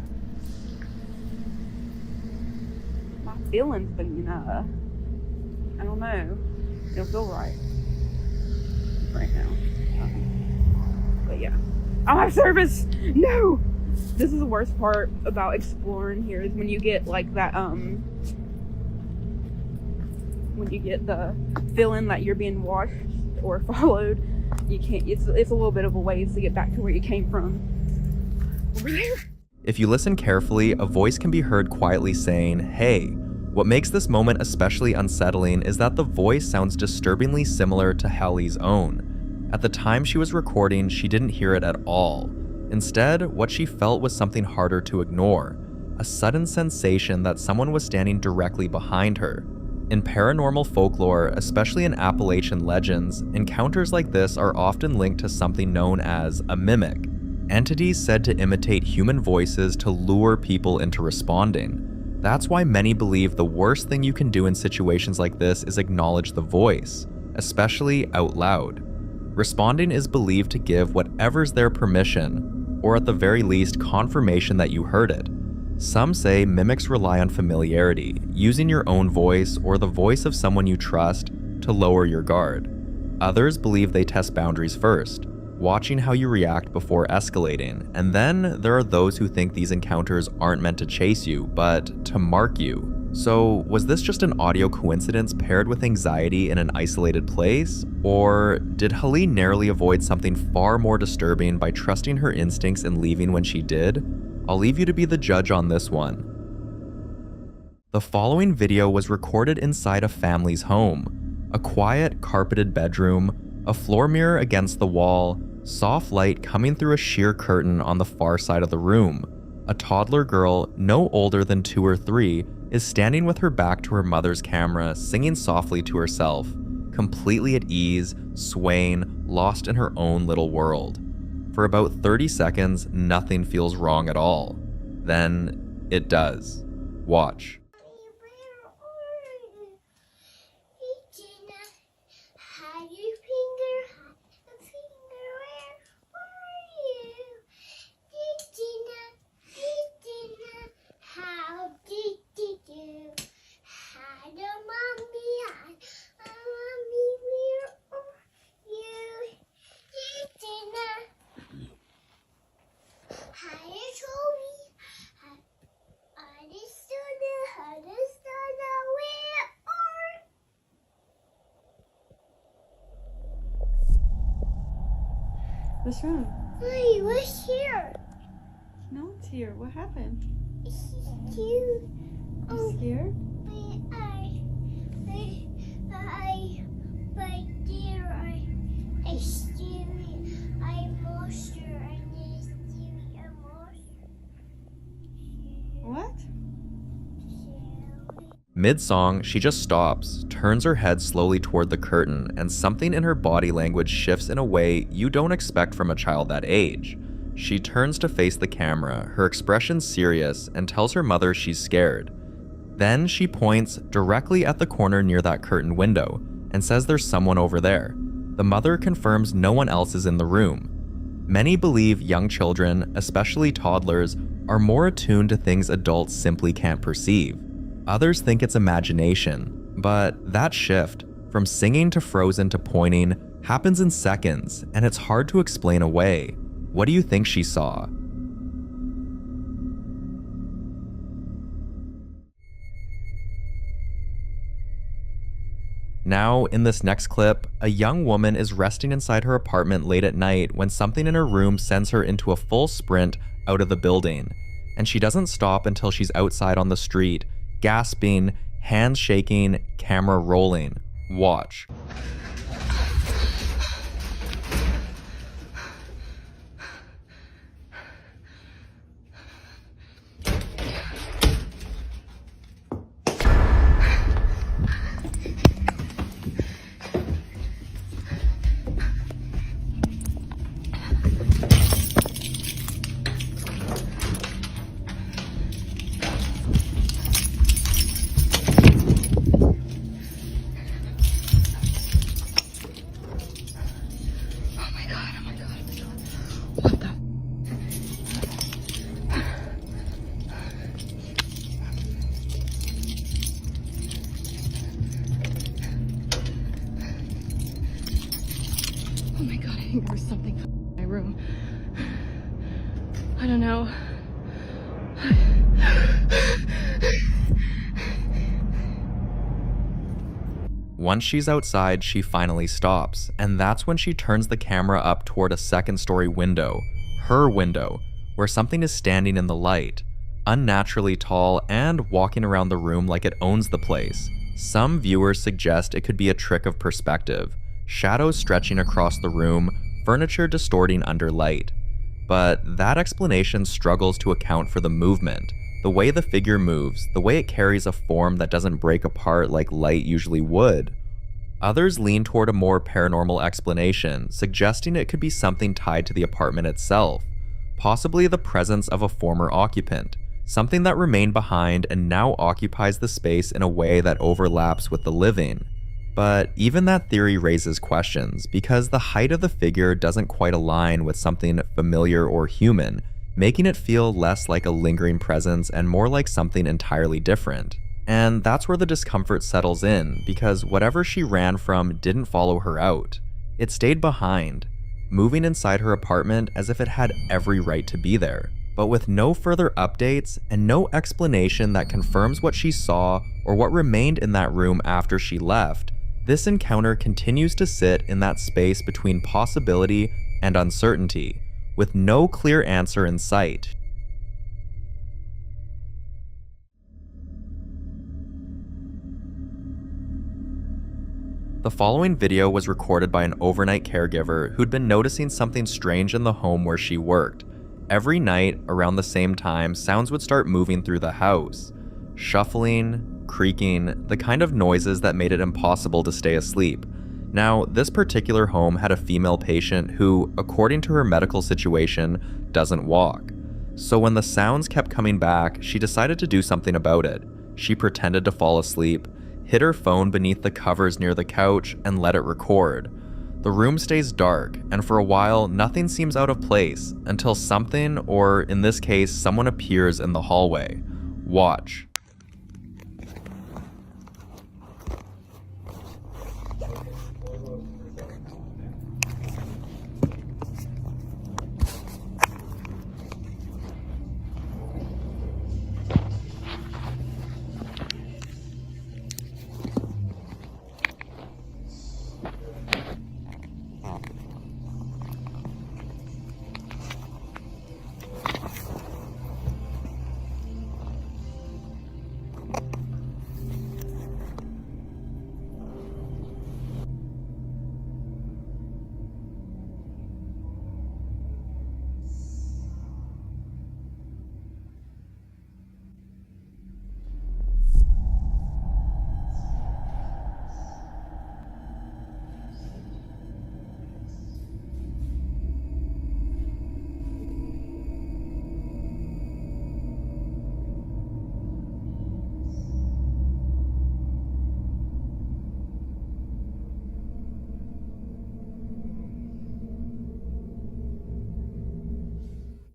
my feelings been I don't know, it don't feel right now. But yeah, I don't have service. No, this is the worst part about exploring here is when you get like that when you get the feeling that you're being watched or followed. You can't, it's a little bit of a ways to get back to where you came from. Over there. If you listen carefully, a voice can be heard quietly saying, "Hey." What makes this moment especially unsettling is that the voice sounds disturbingly similar to Hallie's own. At the time she was recording, she didn't hear it at all. Instead, what she felt was something harder to ignore, a sudden sensation that someone was standing directly behind her. In paranormal folklore, especially in Appalachian legends, encounters like this are often linked to something known as a mimic, entities said to imitate human voices to lure people into responding. That's why many believe the worst thing you can do in situations like this is acknowledge the voice, especially out loud. Responding is believed to give whatever's their permission, or at the very least confirmation that you heard it. Some say mimics rely on familiarity, using your own voice or the voice of someone you trust to lower your guard. Others believe they test boundaries first, watching how you react before escalating, and then there are those who think these encounters aren't meant to chase you, but to mark you. So, was this just an audio coincidence paired with anxiety in an isolated place? Or did Hallie narrowly avoid something far more disturbing by trusting her instincts and leaving when she did? I'll leave you to be the judge on this one. The following video was recorded inside a family's home. A quiet, carpeted bedroom, a floor mirror against the wall, soft light coming through a sheer curtain on the far side of the room. A toddler girl, no older than 2 or 3, is standing with her back to her mother's camera, singing softly to herself, completely at ease, swaying, lost in her own little world. For about 30 seconds, nothing feels wrong at all. Then, it does. Watch. What's wrong? Hey, what's here? No one's here. What happened? It's cute. You scared? What? Mid-song, she just stops, turns her head slowly toward the curtain, and something in her body language shifts in a way you don't expect from a child that age. She turns to face the camera, her expression serious, and tells her mother she's scared. Then she points directly at the corner near that curtain window and says there's someone over there. The mother confirms no one else is in the room. Many believe young children, especially toddlers, are more attuned to things adults simply can't perceive. Others think it's imagination, but that shift, from singing to frozen to pointing, happens in seconds, and it's hard to explain away. What do you think she saw? Now, in this next clip, a young woman is resting inside her apartment late at night when something in her room sends her into a full sprint out of the building, and she doesn't stop until she's outside on the street, gasping, hands shaking, camera rolling. Watch. I don't know. Once she's outside, she finally stops, and that's when she turns the camera up toward a second-story window, her window, where something is standing in the light, unnaturally tall and walking around the room like it owns the place. Some viewers suggest it could be a trick of perspective, shadows stretching across the room, furniture distorting under light. But that explanation struggles to account for the movement, the way the figure moves, the way it carries a form that doesn't break apart like light usually would. Others lean toward a more paranormal explanation, suggesting it could be something tied to the apartment itself, possibly the presence of a former occupant, something that remained behind and now occupies the space in a way that overlaps with the living. But even that theory raises questions, because the height of the figure doesn't quite align with something familiar or human, making it feel less like a lingering presence and more like something entirely different. And that's where the discomfort settles in, because whatever she ran from didn't follow her out. It stayed behind, moving inside her apartment as if it had every right to be there, but with no further updates and no explanation that confirms what she saw or what remained in that room after she left. This encounter continues to sit in that space between possibility and uncertainty, with no clear answer in sight. The following video was recorded by an overnight caregiver who'd been noticing something strange in the home where she worked. Every night, around the same time, sounds would start moving through the house. Shuffling, creaking, the kind of noises that made it impossible to stay asleep. Now, this particular home had a female patient who, according to her medical situation, doesn't walk. So when the sounds kept coming back, she decided to do something about it. She pretended to fall asleep, hid her phone beneath the covers near the couch, and let it record. The room stays dark, and for a while, nothing seems out of place until something, or in this case, someone appears in the hallway. Watch.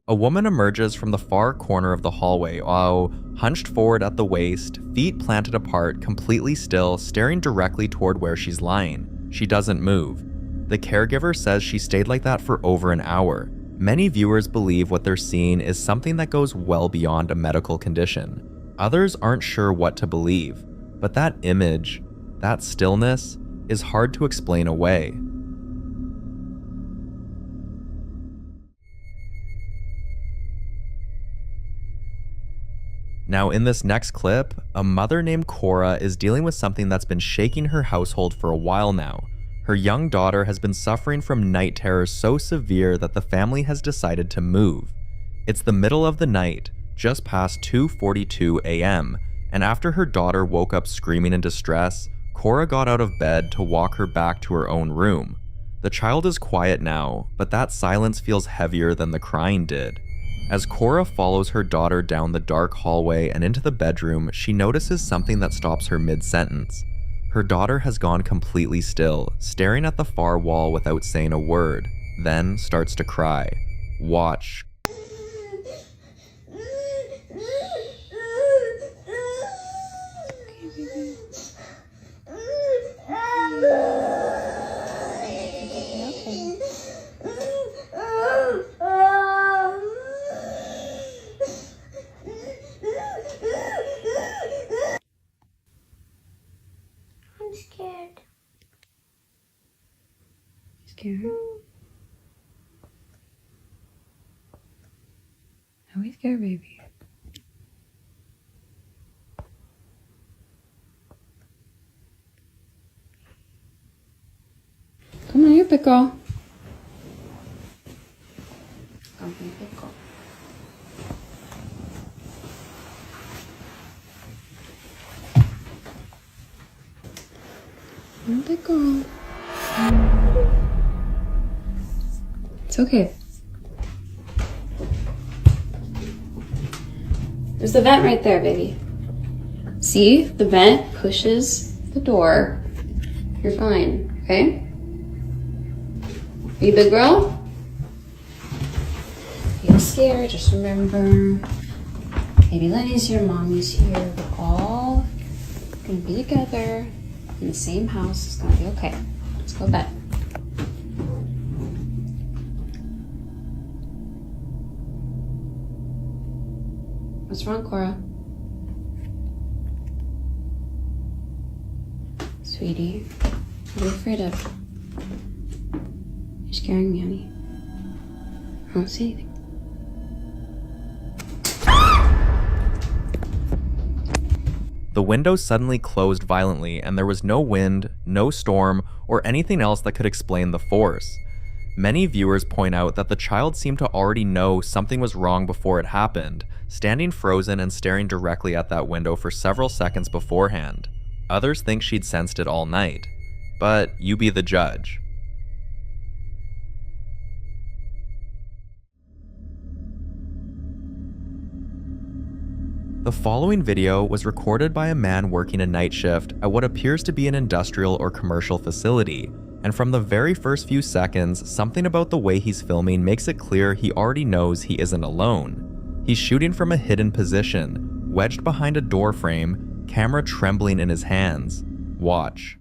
A woman emerges from the far corner of the hallway, hunched forward at the waist, feet planted apart, completely still, staring directly toward where she's lying. She doesn't move. The caregiver says she stayed like that for over an hour. Many viewers believe what they're seeing is something that goes well beyond a medical condition. Others aren't sure what to believe, but that image, that stillness, is hard to explain away. Now, in this next clip, a mother named Cora is dealing with something that's been shaking her household for a while now. Her young daughter has been suffering from night terrors so severe that the family has decided to move. It's the middle of the night, just past 2:42 a.m., and after her daughter woke up screaming in distress, Cora got out of bed to walk her back to her own room. The child is quiet now, but that silence feels heavier than the crying did. As Cora follows her daughter down the dark hallway and into the bedroom, she notices something that stops her mid-sentence. Her daughter has gone completely still, staring at the far wall without saying a word, then starts to cry. Watch. scared? Are we scared, baby? Come on, here, pickle. Come here, pickle. Come on, pickle. It's okay. There's the vent right there, baby. See? The vent pushes the door. You're fine, okay? Are you a big girl? Feel scared, just remember. Baby Lenny's here, Mommy's here. We're all gonna be together in the same house. It's gonna be okay. Let's go to bed. What's wrong, Cora? Sweetie, what are you afraid of? You're scaring me, honey. I don't see anything. The window suddenly closed violently, and there was no wind, no storm, or anything else that could explain the force. Many viewers point out that the child seemed to already know something was wrong before it happened, standing frozen and staring directly at that window for several seconds beforehand. Others think she'd sensed it all night. But you be the judge. The following video was recorded by a man working a night shift at what appears to be an industrial or commercial facility, and from the very first few seconds, something about the way he's filming makes it clear he already knows he isn't alone. He's shooting from a hidden position, wedged behind a door frame, camera trembling in his hands. Watch.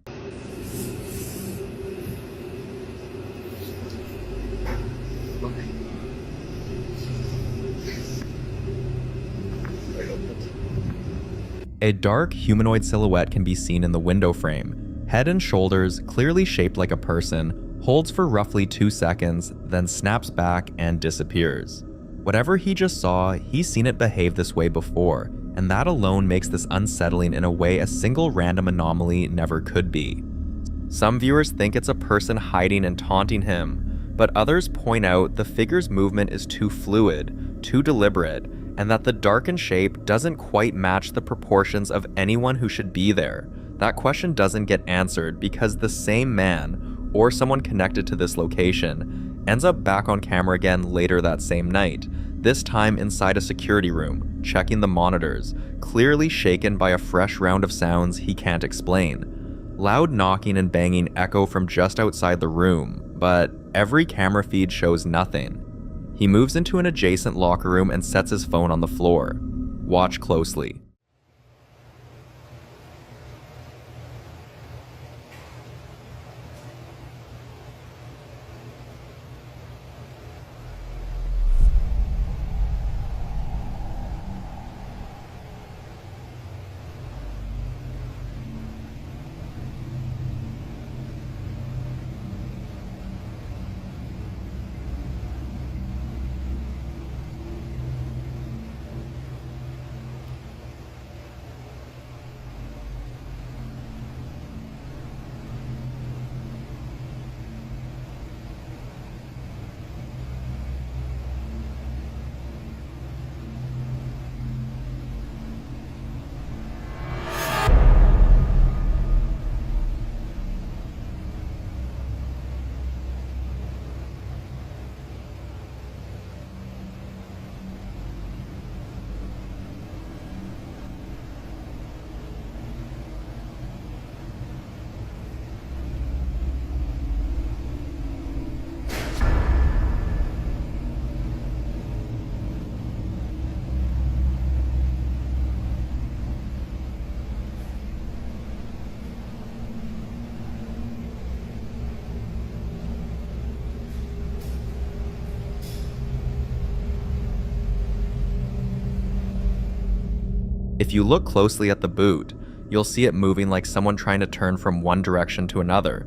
A dark humanoid silhouette can be seen in the window frame. Head and shoulders, clearly shaped like a person, holds for roughly 2 seconds, then snaps back and disappears. Whatever he just saw, he's seen it behave this way before, and that alone makes this unsettling in a way a single random anomaly never could be. Some viewers think it's a person hiding and taunting him, but others point out the figure's movement is too fluid, too deliberate, and that the darkened shape doesn't quite match the proportions of anyone who should be there. That question doesn't get answered because the same man, or someone connected to this location, ends up back on camera again later that same night, this time inside a security room, checking the monitors, clearly shaken by a fresh round of sounds he can't explain. Loud knocking and banging echo from just outside the room, but every camera feed shows nothing. He moves into an adjacent locker room and sets his phone on the floor. Watch closely. If you look closely at the boot, you'll see it moving like someone trying to turn from one direction to another.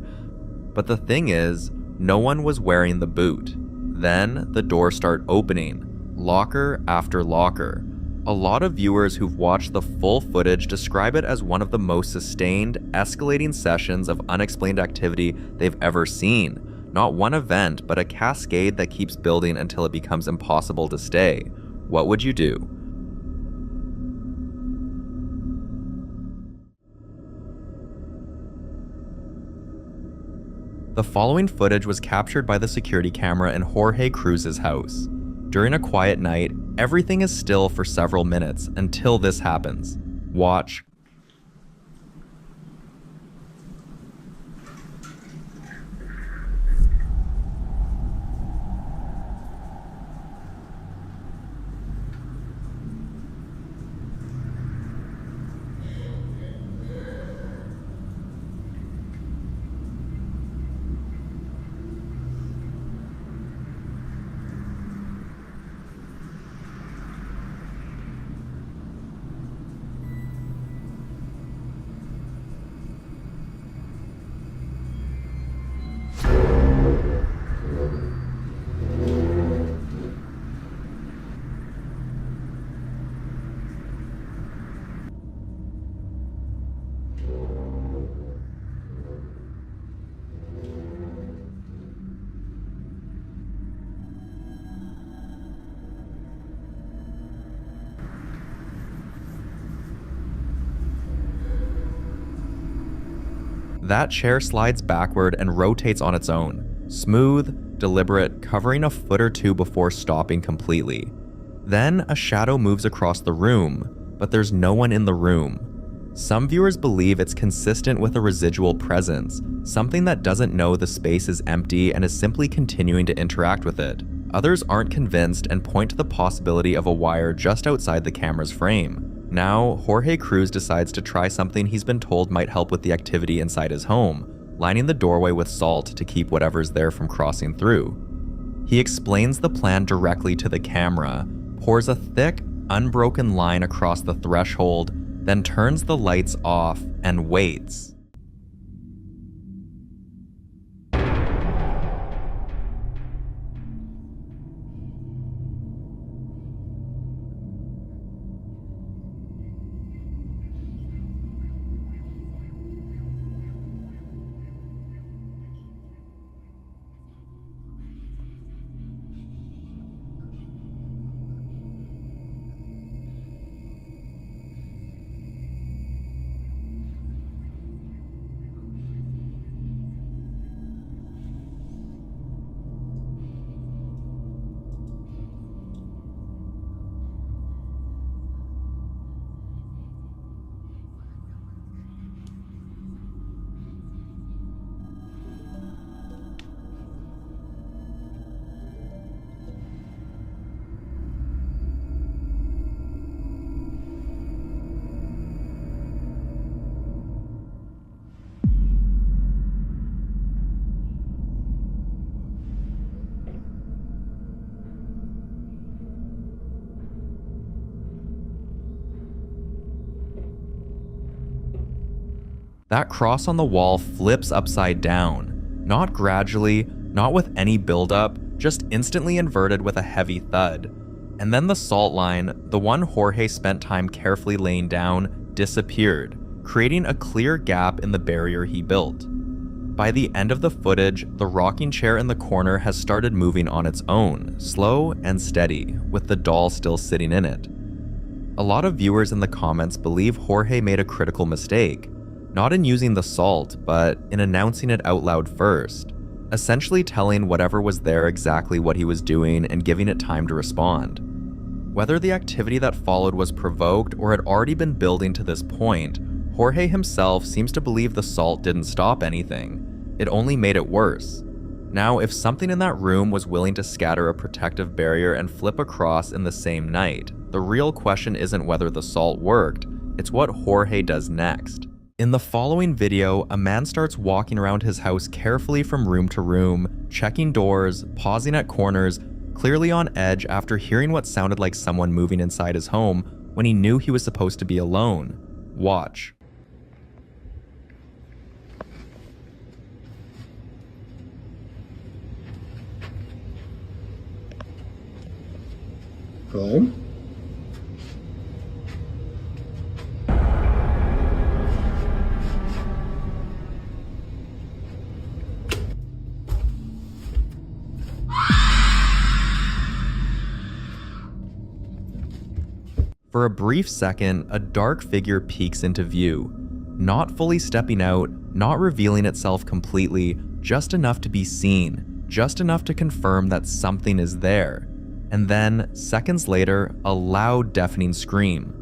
But the thing is, No one was wearing the boot. Then the doors start opening, locker after locker. A lot of viewers who've watched the full footage describe it as one of the most sustained, escalating sessions of unexplained activity they've ever seen. Not one event, but a cascade that keeps building until it becomes impossible to stay. What would you do? The following footage was captured by the security camera in Jorge Cruz's house. During a quiet night, everything is still for several minutes until this happens. Watch. That chair slides backward and rotates on its own. Smooth, deliberate, covering a foot or two before stopping completely. Then a shadow moves across the room, but there's no one in the room. Some viewers believe it's consistent with a residual presence, something that doesn't know the space is empty and is simply continuing to interact with it. Others aren't convinced and point to the possibility of a wire just outside the camera's frame. Now, Jorge Cruz decides to try something he's been told might help with the activity inside his home, lining the doorway with salt to keep whatever's there from crossing through. He explains the plan directly to the camera, pours a thick, unbroken line across the threshold, then turns the lights off and waits. That cross on the wall flips upside down. Not gradually, not with any buildup, just instantly inverted with a heavy thud. And then the salt line, the one Jorge spent time carefully laying down, disappeared, creating a clear gap in the barrier he built. By the end of the footage, the rocking chair in the corner has started moving on its own, slow and steady, with the doll still sitting in it. A lot of viewers in the comments believe Jorge made a critical mistake, not in using the salt, but in announcing it out loud first, essentially telling whatever was there exactly what he was doing and giving it time to respond. Whether the activity that followed was provoked or had already been building to this point, Jorge himself seems to believe the salt didn't stop anything. It only made it worse. Now, if something in that room was willing to scatter a protective barrier and flip across in the same night, the real question isn't whether the salt worked, it's what Jorge does next. In the following video, a man starts walking around his house carefully from room to room, checking doors, pausing at corners, clearly on edge after hearing what sounded like someone moving inside his home when he knew he was supposed to be alone. Watch. Home? For a brief second, a dark figure peeks into view, not fully stepping out, not revealing itself completely, just enough to be seen, just enough to confirm that something is there. And then, seconds later, a loud, deafening scream.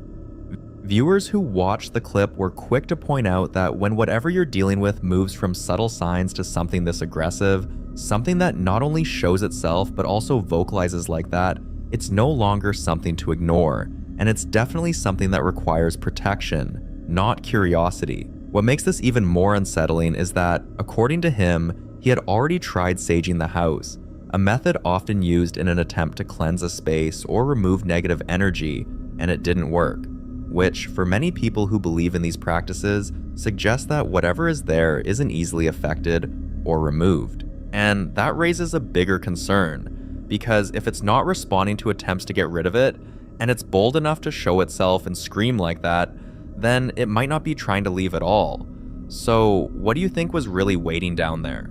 Viewers who watched the clip were quick to point out that when whatever you're dealing with moves from subtle signs to something this aggressive, something that not only shows itself but also vocalizes like that, it's no longer something to ignore. And it's definitely something that requires protection, not curiosity. What makes this even more unsettling is that, according to him, he had already tried saging the house, a method often used in an attempt to cleanse a space or remove negative energy, and it didn't work, which, for many people who believe in these practices, suggests that whatever is there isn't easily affected or removed. And that raises a bigger concern, because if it's not responding to attempts to get rid of it, and it's bold enough to show itself and scream like that, then it might not be trying to leave at all. So, what do you think was really waiting down there?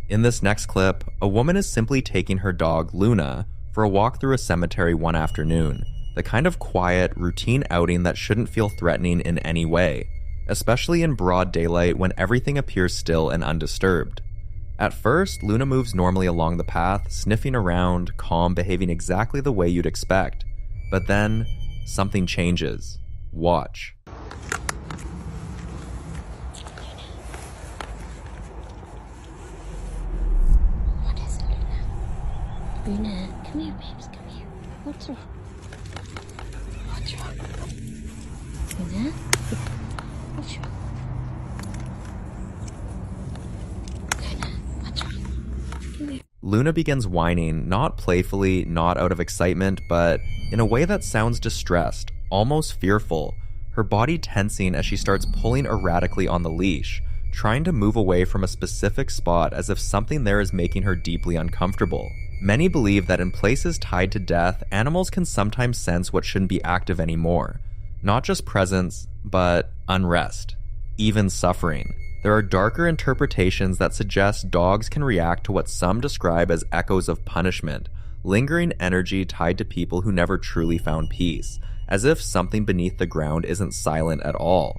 In this next clip, a woman is simply taking her dog, Luna, for a walk through a cemetery one afternoon, the kind of quiet, routine outing that shouldn't feel threatening in any way, especially in broad daylight when everything appears still and undisturbed. At first, Luna moves normally along the path, sniffing around, calm, behaving exactly the way you'd expect. But then, something changes. Watch. What is it, Luna? Luna, come here, babes, come here. What's wrong? What's wrong? Luna? What's wrong? Luna begins whining, not playfully, not out of excitement, but in a way that sounds distressed, almost fearful, her body tensing as she starts pulling erratically on the leash, trying to move away from a specific spot as if something there is making her deeply uncomfortable. Many believe that in places tied to death, animals can sometimes sense what shouldn't be active anymore. Not just presence, but unrest, even suffering. There are darker interpretations that suggest dogs can react to what some describe as echoes of punishment, lingering energy tied to people who never truly found peace, as if something beneath the ground isn't silent at all.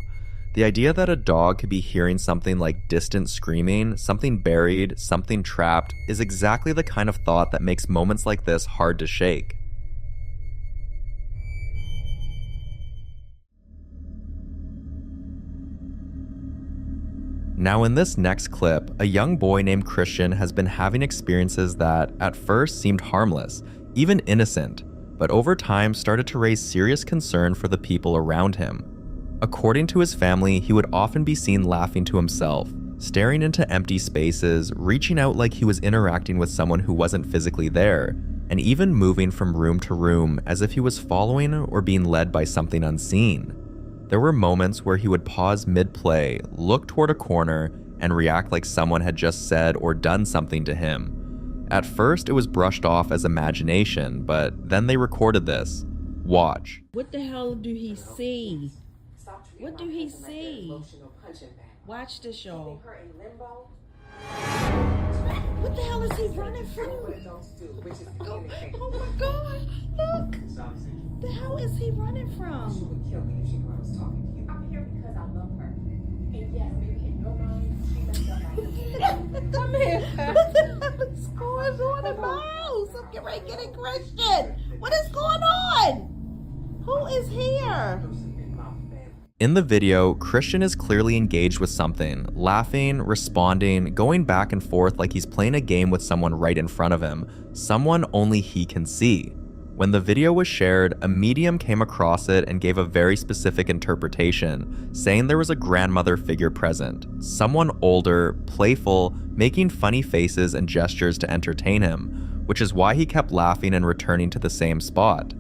The idea that a dog could be hearing something like distant screaming, something buried, something trapped, is exactly the kind of thought that makes moments like this hard to shake. Now in this next clip, a young boy named Christian has been having experiences that, at first, seemed harmless, even innocent, but over time started to raise serious concern for the people around him. According to his family, he would often be seen laughing to himself, staring into empty spaces, reaching out like he was interacting with someone who wasn't physically there, and even moving from room to room as if he was following or being led by something unseen. There were moments where he would pause mid-play, look toward a corner, and react like someone had just said or done something to him. At first, it was brushed off as imagination, but then they recorded this. Watch. What the hell do he see? What do he see? Watch this, y'all. What the hell is he running from? Oh my God, look! The hell is he running from? I'm here because I love her. And yes, maybe in your mind, she messed up like Come here. What the hell is going on in my house? I'm getting ready to get a Christian. What is going on? Who is here? In the video, Christian is clearly engaged with something, laughing, responding, going back and forth like he's playing a game with someone right in front of him, someone only he can see. When the video was shared, a medium came across it and gave a very specific interpretation, saying there was a grandmother figure present, someone older, playful, making funny faces and gestures to entertain him, which is why he kept laughing and returning to the same spot.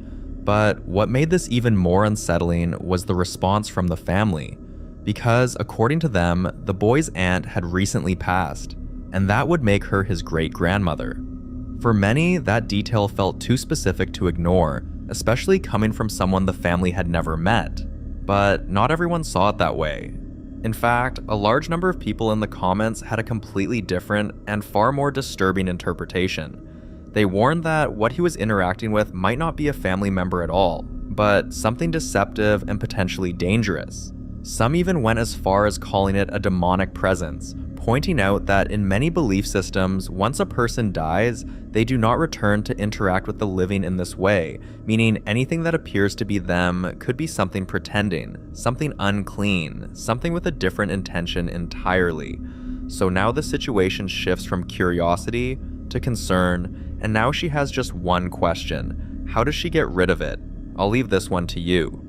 But what made this even more unsettling was the response from the family. because according to them, the boy's aunt had recently passed, and that would make her his great-grandmother. For many, that detail felt too specific to ignore, especially coming from someone the family had never met. But not everyone saw it that way. In fact, a large number of people in the comments had a completely different and far more disturbing interpretation. They warned that what he was interacting with might not be a family member at all, but something deceptive and potentially dangerous. Some even went as far as calling it a demonic presence, pointing out that in many belief systems, once a person dies, they do not return to interact with the living in this way, meaning anything that appears to be them could be something pretending, something unclean, something with a different intention entirely. So now the situation shifts from curiosity to concern, and now she has just one question: how does she get rid of it? I'll leave this one to you.